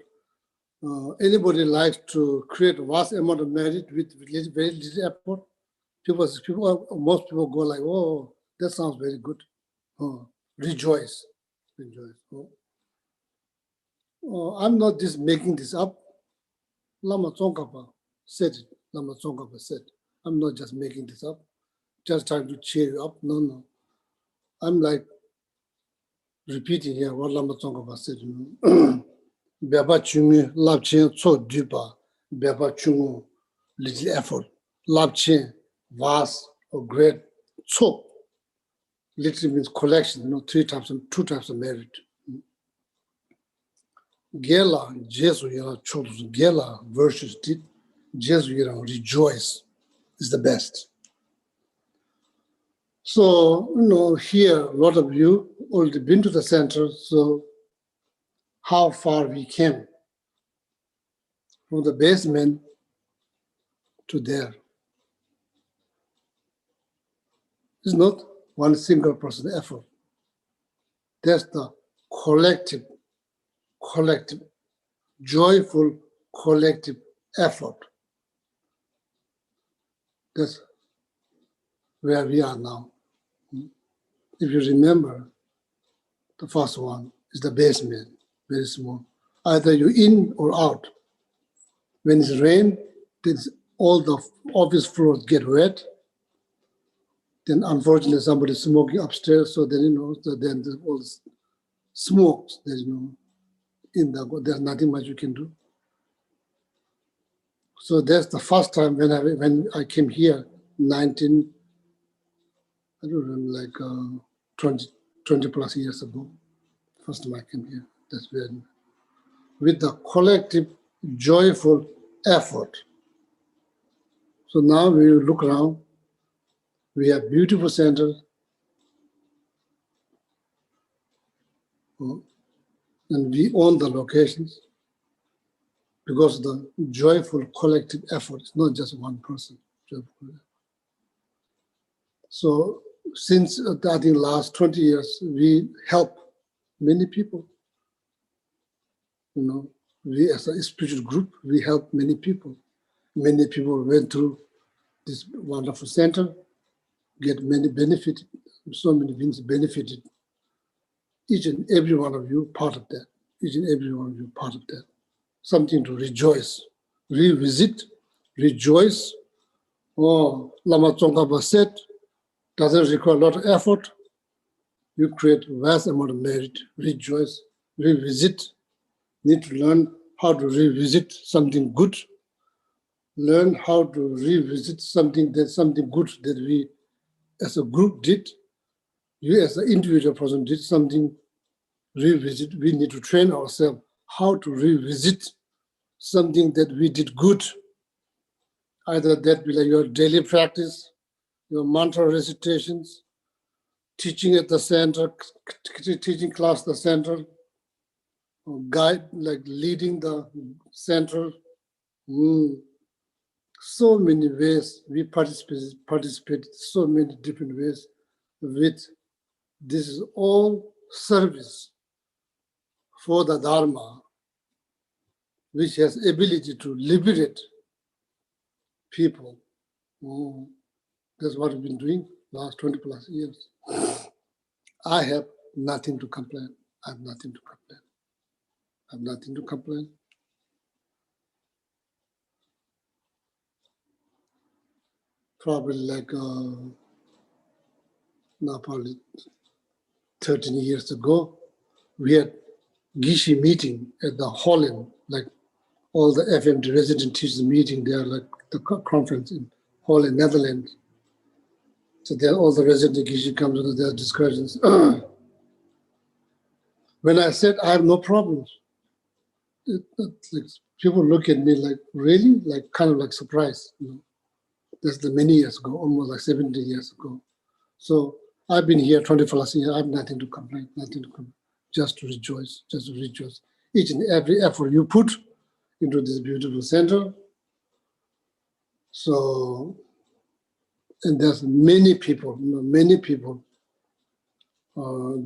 anybody likes to create vast amount of merit with very little effort. Most people go like, oh, that sounds very good. Oh, rejoice. Oh, I'm not just making this up. Lama Tsongkhapa said it. Lama Tsongkhapa said. I'm not just making this up, just trying to cheer you up. No. I'm like repeating here what Lama Tsongkhapa said. Beba chungu lab chen tso dupa, beba chungu little effort. Lab chen vast or great tso. Literally means collection, two types of merit. Gela, Jesu yera chodos, Gela versus did, Jesu yera rejoice is the best. So, here, a lot of you already been to the center, so how far we came from the basement to there. It's not one single person effort. That's the collective, joyful collective effort. That's where we are now. If you remember, the first one is the basement, very small. Either you're in or out. When it's rain, then all the office floors get wet. Then unfortunately somebody's smoking upstairs, so then then there's all this smoke. There's there's nothing much you can do. So that's the first time when I came here, 20 plus years ago. First time I came here. That's when, with the collective, joyful effort. So now we look around. We have beautiful centers, and we own the locations because of the joyful collective effort. It's not just one person. So since I think last 20 years, we help many people. We as a spiritual group, we help many people. Many people went through this wonderful center, get many benefited, so many things benefited. Each and every one of you part of that. Each and every one of you part of that. Something to rejoice, revisit, rejoice. Oh, Lama Tsongkhapa said, doesn't require a lot of effort. You create vast amount of merit, rejoice, revisit. Need to learn how to revisit something good. Learn how to revisit something good that we as a group did. You as an individual person did something, revisit. We need to train ourselves how to revisit something that we did good. Either that be like your daily practice, your mantra recitations, teaching at the center, teaching class at the center, or guide, like leading the center. So many ways we participate so many different ways with this is all service for the Dharma, which has ability to liberate people. That's what we've been doing last 20 plus years. I have nothing to complain. I have nothing to complain. I have nothing to complain. Probably like now probably 13 years ago, we had Gishi meeting at the Holland, like all the FMD resident teachers meeting there, like the conference in Holland, Netherlands. So there all the resident Gishi comes to their discussions. When I said I have no problems, like people look at me like, really? Like kind of like surprised. That's the many years ago, almost like 70 years ago. So I've been here 20 plus years. I have nothing to complain, just to rejoice, Each and every effort you put into this beautiful center. So, and there's many people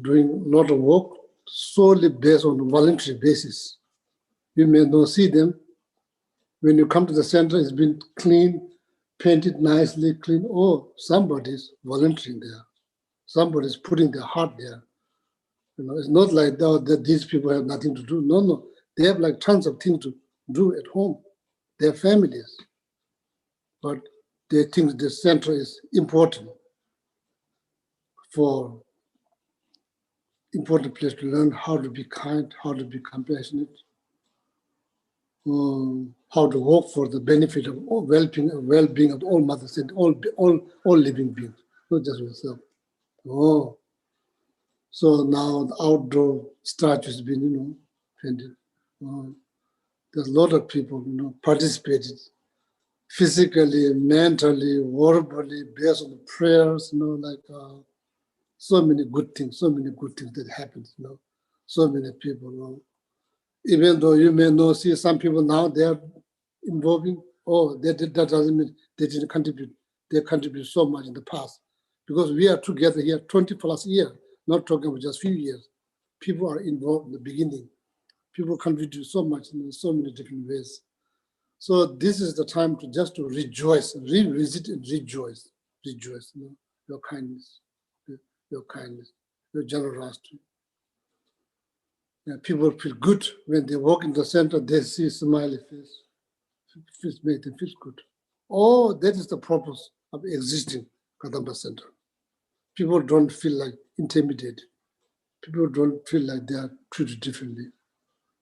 doing a lot of work solely based on a voluntary basis. You may not see them. When you come to the center, it's been clean, painted nicely, clean. Oh, somebody's volunteering there. Somebody's putting their heart there. It's not like that these people have nothing to do. No. They have like tons of things to do at home. Their families. but they think the center is important place to learn how to be kind, how to be compassionate, how to work for the benefit of all well-being of all mothers and all living beings, not just yourself. Oh, so now the outdoor statue has been, painted. There's a lot of people, participated physically, mentally, verbally, based on the prayers, so many good things that happen, so many people, even though you may not see some people now, they are involving, that doesn't mean they didn't contribute. They contribute so much in the past because we are together here 20 plus years, not talking about just few years. People are involved in the beginning. People contribute so much in so many different ways. So this is the time to just to rejoice, revisit and rejoice, your kindness, your generosity. Yeah, people feel good when they walk in the center, they see a smiley face. It makes them feel good. Oh, that is the purpose of existing Kadamba Center. People don't feel like intimidated. People don't feel like they are treated differently.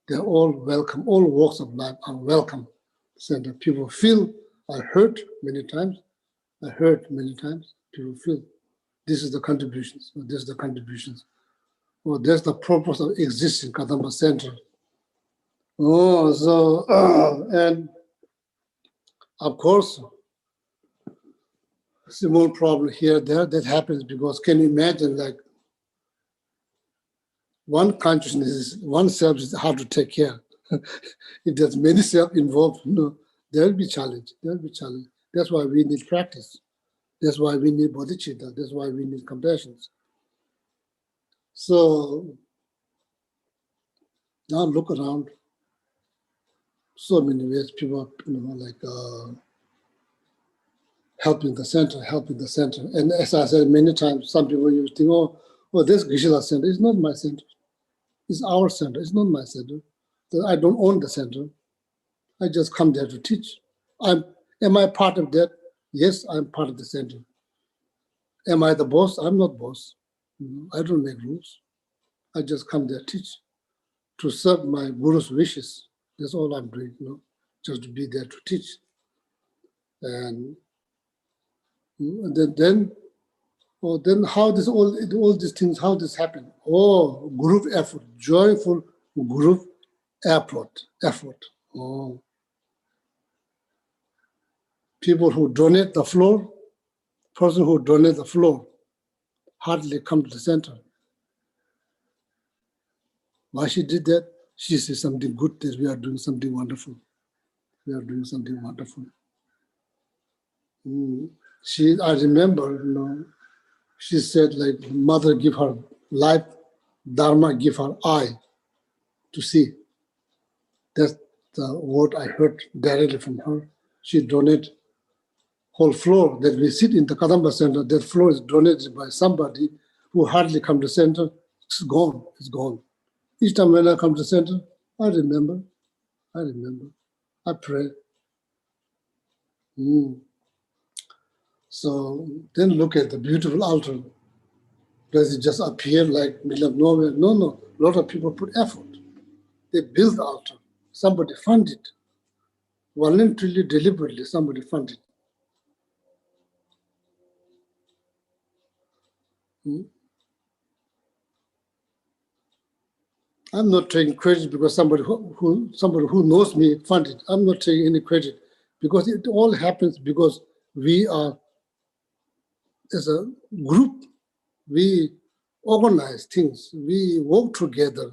They're all welcome. All walks of life are welcome. Center. People feel I hurt many times. People feel this is the contributions. This is the contributions. Oh, that's the purpose of existing Kadamba Center. Oh, so and of course, small problem here there that happens because can you imagine like one consciousness is one self is hard to take care. If there's many self involved, there will be challenge. That's why we need practice. That's why we need bodhicitta. That's why we need compassion. So now look around. So many ways people, helping the center. And as I said many times, some people you think, oh, this Geshe-la center is not my center. It's our center. It's not my center. I don't own the center. I just come there to teach. Am I part of that? Yes, I'm part of the center. Am I the boss? I'm not boss. I don't make rules. I just come there to teach, to serve my guru's wishes. That's all I'm doing, just to be there to teach. And then how this all these things, how this happen? Oh, group effort, joyful group effort. Oh, people who donate the floor, person who donate the floor, hardly come to the center. Why she did that? She said something good, that we are doing something wonderful. I remember, she said like mother give her life, Dharma give her eye to see. That's the word I heard directly from her. She donated whole floor that we sit in the Kadamba Center. That floor is donated by somebody who hardly come to center. It's gone. Each time when I come to center, I remember. I pray. So then look at the beautiful altar. Does it just appear like middle of nowhere? No. A lot of people put effort. They build the altar. Somebody funded. Voluntarily, deliberately, somebody funded. I'm not taking credit because somebody who knows me funded. I'm not taking any credit because it all happens because we are, as a group, we organize things, we work together.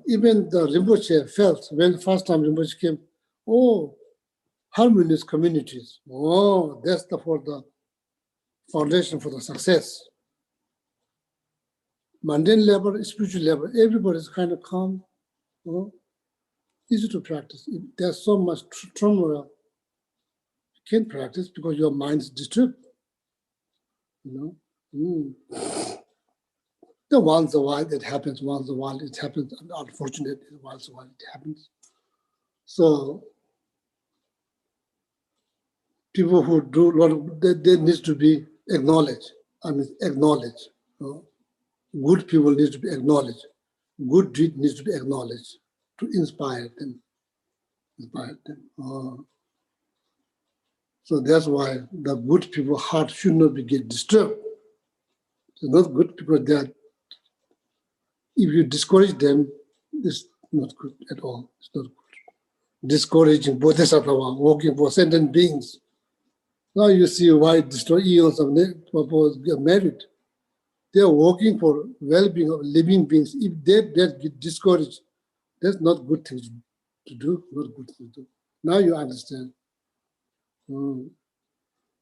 Even the Rinpoche felt when the first time Rinpoche came, harmonious communities. That's for the foundation for the success. Mundane level, spiritual level, everybody is kind of calm, easy to practice. There's so much turmoil. You can't practice because your mind is disturbed. The once a while it happens, unfortunately, once a while it happens. So people who do a lot of, they need to be acknowledged. I mean, acknowledged. Good people need to be acknowledged. Good deed needs to be acknowledged to inspire them. So that's why the good people's heart should not be get disturbed. It's not good people that if you discourage them, it's not good at all. It's not good. Discouraging bodhisattva, working for sentient beings. Now you see why destroy eons of people get married. They are working for well-being of living beings. If they get discouraged, that's not good thing to do. Not good thing to do. Now you understand.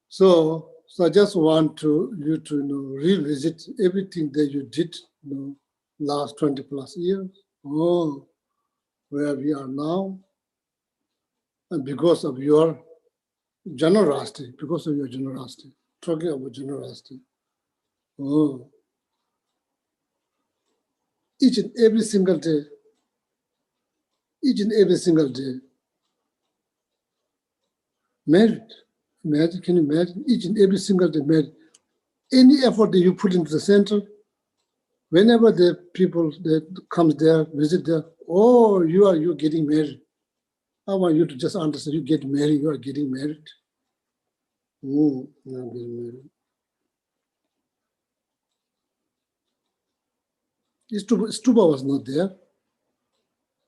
So I just want you to revisit everything that you did last 20 plus years. Where we are now. And because of your generosity, talking about generosity. Each and every single day, merit. Imagine, can you imagine? Each and every single day, merit. Any effort that you put into the center, whenever the people that comes there, visit there, you're getting married. I want you to just understand, you get married, you are getting married. You are getting married. Stupa was not there. A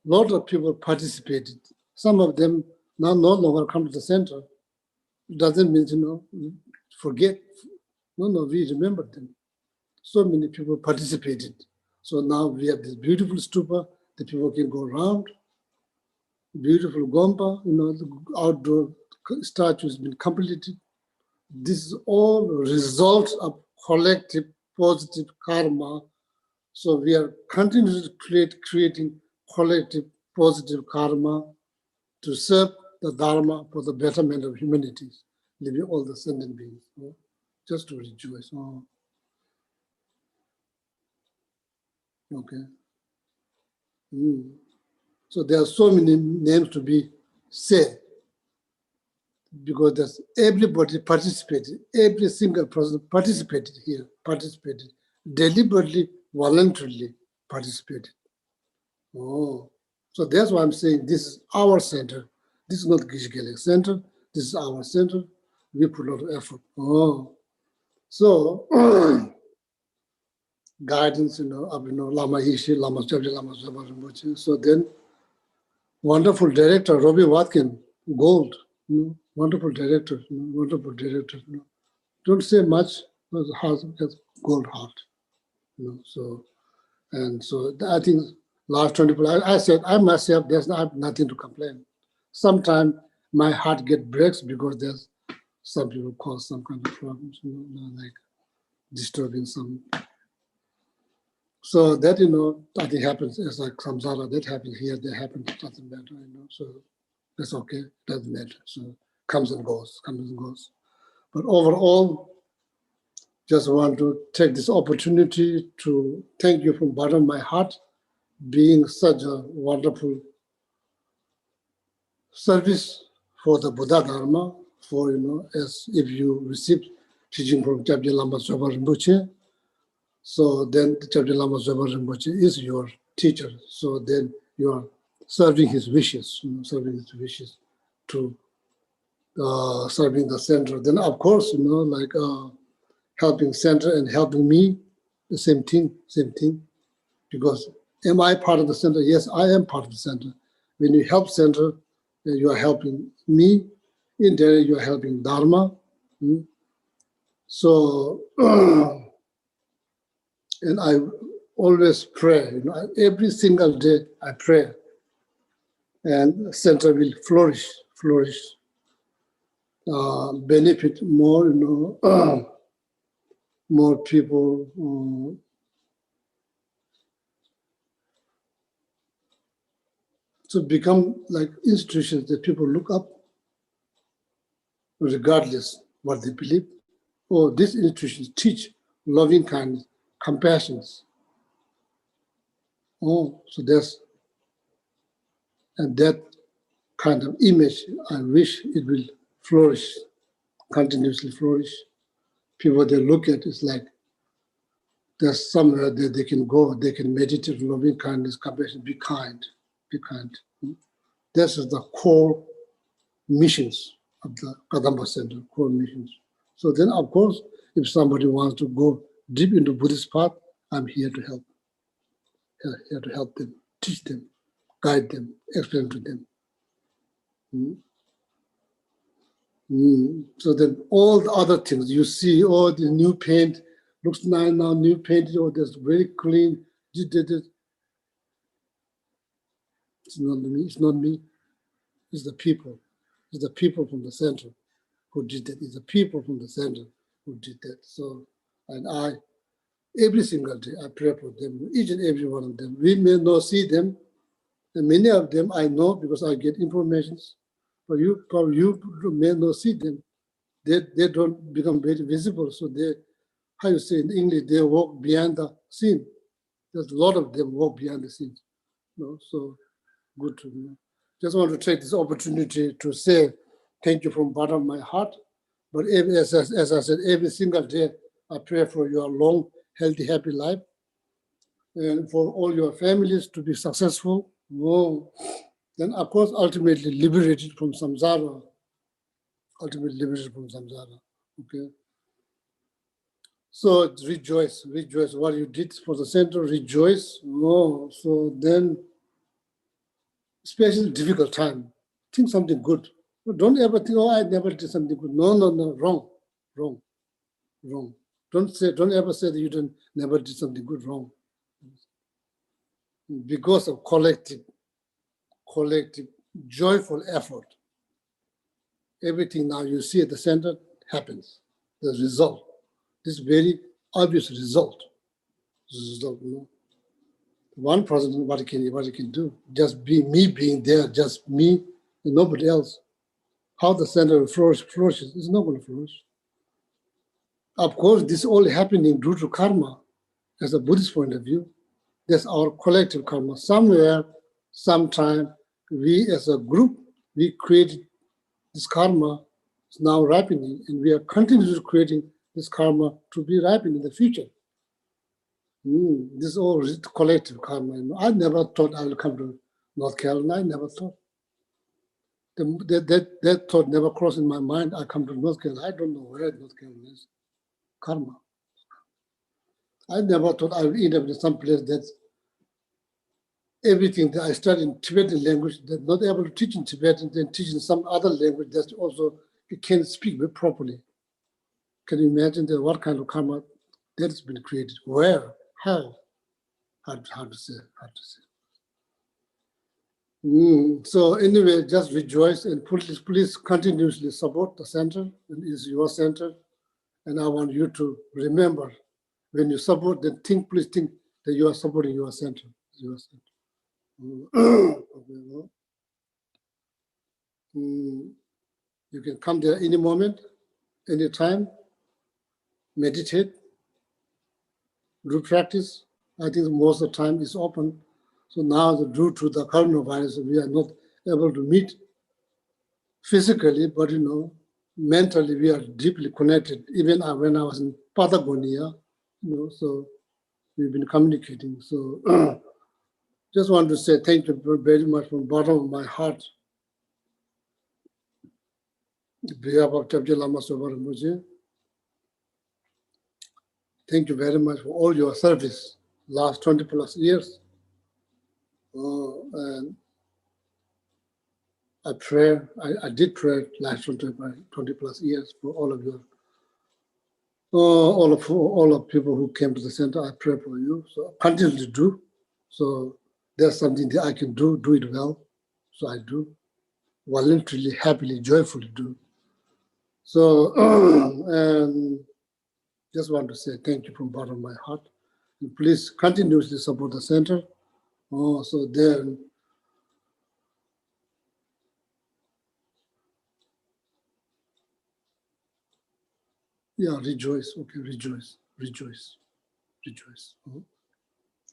lot of people participated. Some of them now no longer come to the center. It doesn't mean, forget. No, we remember them. So many people participated. So now we have this beautiful stupa that people can go around. Beautiful gompa, the outdoor statue has been completed. This is all results of collective positive karma. So we are continuing to creating collective positive karma to serve the Dharma for the betterment of humanity, living all the sentient beings, just to rejoice. Okay. So there are so many names to be said because there's everybody participated, every single person participated here, deliberately, voluntarily participated. So that's why I'm saying this is our center. This is not Gishgele Center. This is our center. We put a lot of effort. So guidance, Lama Ishi, Lama Chabji, Lama Zaba Rinpoche. So then, wonderful director, Robbie Watkin, gold, wonderful director, wonderful director. Don't say much, but has gold heart. So I think last 20 people, I said, I myself, I have nothing to complain. Sometimes my heart breaks because there's some people cause some kind of problems, like disturbing some. So that, I think happens as like samsara, that happens here, that happens, doesn't matter, so that's okay, doesn't matter. So comes and goes. But overall, just want to take this opportunity to thank you from the bottom of my heart, being such a wonderful service for the Buddha Dharma, for, as if you receive teaching from Chabje Lama Zoba Rinpoche, so then Chabje Lama Zoba Rinpoche is your teacher. So then you are serving his wishes, to serving the center. Then of course, like helping center and helping me, the same thing. Because am I part of the center? Yes, I am part of the center. When you help center, you are helping me. In there, you are helping Dharma. So, and I always pray. Every single day I pray, and center will flourish, benefit more, more people. To become like institutions that people look up, regardless what they believe. These institutions teach loving kindness, compassion. So and that kind of image, I wish it will flourish continuously flourish. People they look at it's like there's somewhere that they can go, they can meditate, loving kindness, compassion, be kind, be kind. This is the core missions of the Kadamba Center, core missions. So then, of course, if somebody wants to go deep into Buddhist path, I'm here to help. Here to help them, teach them, guide them, explain to them. So then all the other things you see, oh, the new paint looks nice now, new paint, oh, that's very clean. It's not me, it's not me, it's the people. It's the people from the center who did that. It's the people from the center who did that. So, and I, every single day, I pray for them, each and every one of them. We may not see them, and many of them I know because I get information. But you may not see them. They don't become very visible. So they, how you say in English, they walk behind the scene. There's a lot of them walk behind the scenes. So good to know. Just want to take this opportunity to say thank you from the bottom of my heart. But as I said, every single day, I pray for your long, healthy, happy life and for all your families to be successful. Then, of course, ultimately liberated from samsara. Ultimately liberated from samsara. Okay. So rejoice what you did for the center, rejoice. So then, especially difficult time, think something good. Don't ever think, oh, I never did something good. No, wrong. Don't ever say that you never did something good, wrong. Because of collective, joyful effort, everything now you see at the center happens. The result, this very obvious result. One person, what he can do, just be me being there, just me and nobody else. How the center flourishes, it's not going to flourish. Of course, this all happening due to karma, as a Buddhist point of view. That's our collective karma. Somewhere, sometime, we as a group, we created this karma. It's now ripening, and we are continuously creating this karma to be ripened in the future. This is all collective karma. I never thought I would come to North Carolina. I never thought. That thought never crossed in my mind. I come to North Carolina. I don't know where North Carolina is. Karma. I never thought I would end up in some place that's everything that I studied in Tibetan language, that not able to teach in Tibetan, then teach in some other language that also you can't speak very properly. Can you imagine that what kind of karma that has been created? Where? How? Hard to say. So anyway, just rejoice and please continuously support the center, and it's your center. And I want you to remember, when you support, then please think that you are supporting your center. Your center. You can come there any moment, anytime, meditate, do practice. I think most of the time is open. So now, due to the coronavirus, we are not able to meet physically, but mentally we are deeply connected. Even when I was in Patagonia, so we've been communicating. So just want to say thank you very much from the bottom of my heart. On behalf of Chapje Lama Soba Rinpoche, thank you very much for all your service last 20 plus years. And I did pray last 20 plus years for all of you. All of people who came to the center, I pray for you. So I continue to do. So there's something that I can do it well. So I do, voluntarily, happily, joyfully do. So and just want to say thank you from the bottom of my heart. And please continuously support the center. So then, rejoice. Okay, rejoice.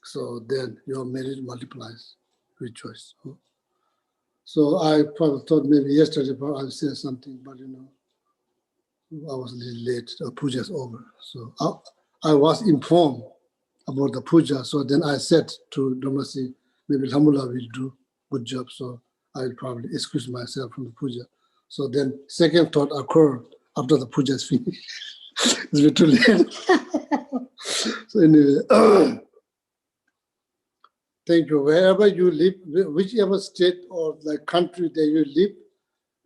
So then your merit multiplies. Rejoice. So I probably thought maybe yesterday I'll say something, but I was a little late. The puja is over. So I was informed about the puja. So then I said to Dharmasi, maybe Alhamdulillah will do good job. So I'll probably excuse myself from the puja. So then second thought occurred after the puja is finished. It's a bit too late. So anyway, thank you. Wherever you live, whichever state or like country that you live,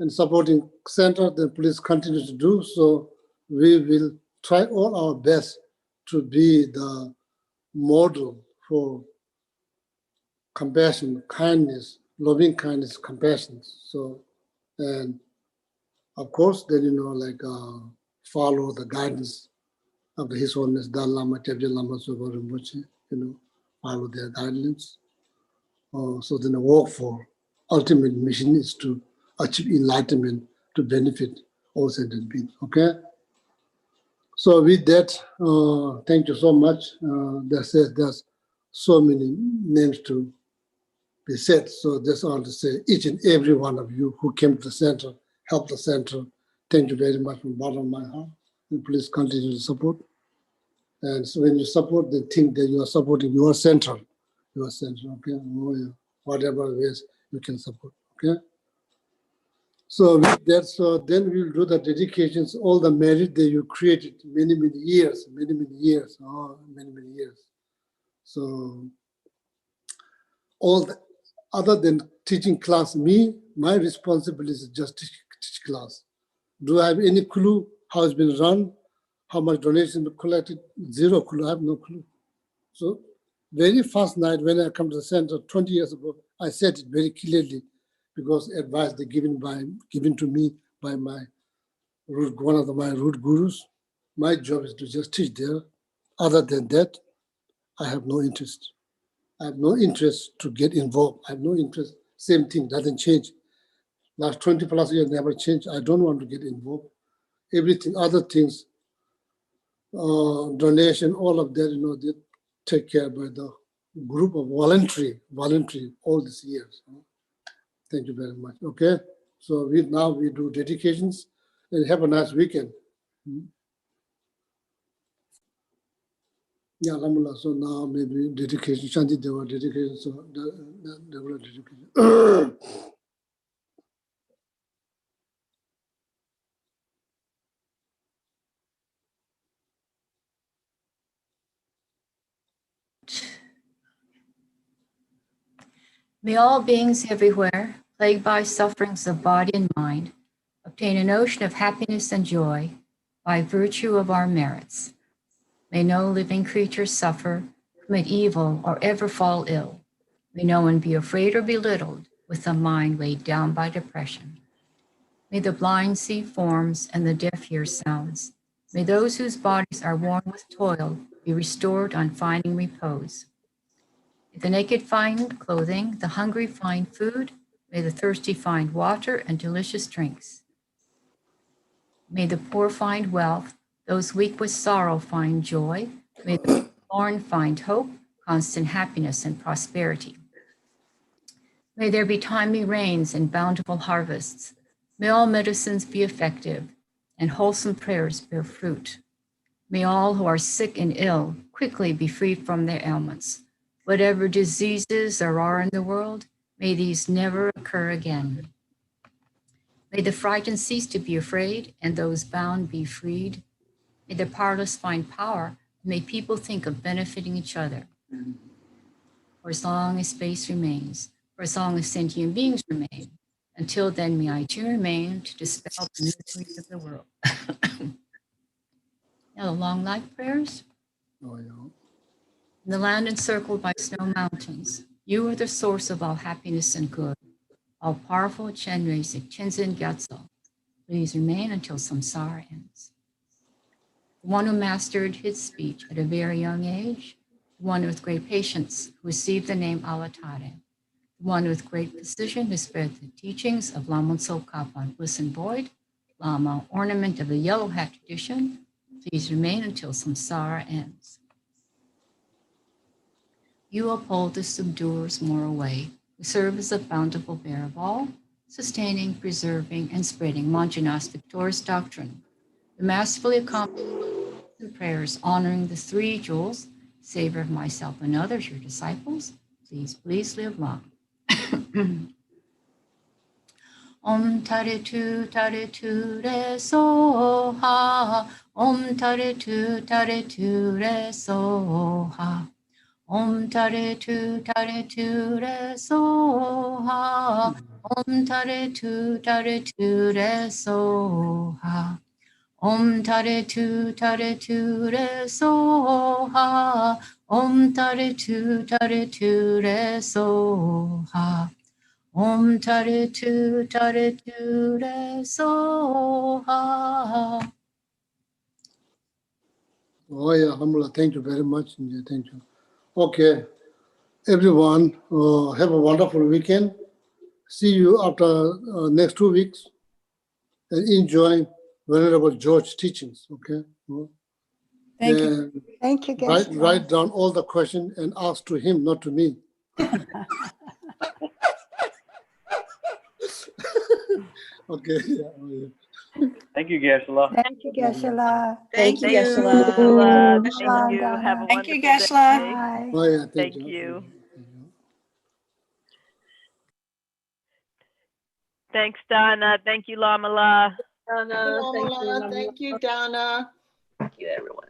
and supporting center, then please continue to do so. We will try all our best to be the model for compassion, kindness, loving kindness, compassion. So, and of course, then, follow the guidance of His Holiness Dalai Lama, Tebje Lama Tsopa Rinpoche, follow their guidelines. So then the work for ultimate mission is to achieve enlightenment to benefit all sentient beings. Okay. So with that, thank you so much. There's so many names to be said. So just want to say each and every one of you who came to the center, helped the center. Thank you very much from the bottom of my heart. And please continue to support. And so when you support, they think that you are supporting your center, okay? Whatever ways you can support, okay? So with that, so then we'll do the dedications, all the merit that you created many years. So all the, other than teaching class, my responsibility is just teach class. Do I have any clue how it's been run, how much donation been collected? Zero clue, I have no clue. So very first night when I come to the center 20 years ago, I said it very clearly because advice they given to me by one of my root gurus. My job is to just teach there. Other than that, I have no interest. I have no interest to get involved. I have no interest. Same thing, doesn't change. Last 20 plus years never changed. I don't want to get involved. Everything, other things, donation, all of that, they take care by the group of voluntary all these years. Thank you very much. Okay, so now we do dedications and have a nice weekend. Yeah, Alhamdulillah. So now maybe dedication, Shanti Deva dedication, so Deva dedication. May all beings everywhere, plagued by sufferings of body and mind, obtain an ocean of happiness and joy by virtue of our merits. May no living creature suffer, commit evil, or ever fall ill. May no one be afraid or belittled with a mind weighed down by depression. May the blind see forms and the deaf hear sounds. May those whose bodies are worn with toil be restored on finding repose. May the naked find clothing, the hungry find food. May the thirsty find water and delicious drinks. May the poor find wealth, those weak with sorrow find joy. May the forlorn find hope, constant happiness and prosperity. May there be timely rains and bountiful harvests. May all medicines be effective and wholesome prayers bear fruit. May all who are sick and ill quickly be freed from their ailments. Whatever diseases there are in the world, may these never occur again. May the frightened cease to be afraid and those bound be freed. May the powerless find power. May people think of benefiting each other. For as long as space remains, for as long as sentient beings remain, until then may I too remain to dispel the miseries of the world. Now the long life prayers. In the land encircled by snow mountains, you are the source of all happiness and good. All powerful Chenrezig Tenzin Gyatso, please remain until samsara ends. The one who mastered his speech at a very young age, the one with great patience who received the name Alatare, the one with great precision who spread the teachings of Lama Tsongkhapa Bliss and Void, Lama, ornament of the yellow hat tradition, please remain until samsara ends. You uphold the subduer's moral way, who serve as a bountiful bearer of all, sustaining, preserving, and spreading Manjunath's victorious doctrine. The masterfully accomplished prayers honoring the three jewels, savor of myself and others, your disciples, please live long. Om Tare Tu Re Soha. Om Tare Tu Re Soha. Om Tare Tu Re Soha. Om Tare Tu Re Soha. Om Tare Tu Re Soha. Om Tare Tu Re Soha. Om Tare Tu Re Soha. Oh yeah, Alhamdulillah. Thank you very much. India. Thank you. Okay, everyone, have a wonderful weekend. See you after next 2 weeks, and enjoy Venerable George teachings. Okay. Thank you. And Thank you, Geshe-la. write down all the questions and ask to him, not to me. Okay. Yeah, oh, yeah. Thank you, Geshe-la. Thank you, Geshe-la. Thank you, Geshe-la. Geshe-la. Bye, Thank you. Donna. Have a Thank you, wonderful Geshe-la. day. Bye. Oh, yeah, Thank you. Thanks, Donna. Thank you, Lama La. Donna, thank you. Thank you, Donna. Thank you, everyone.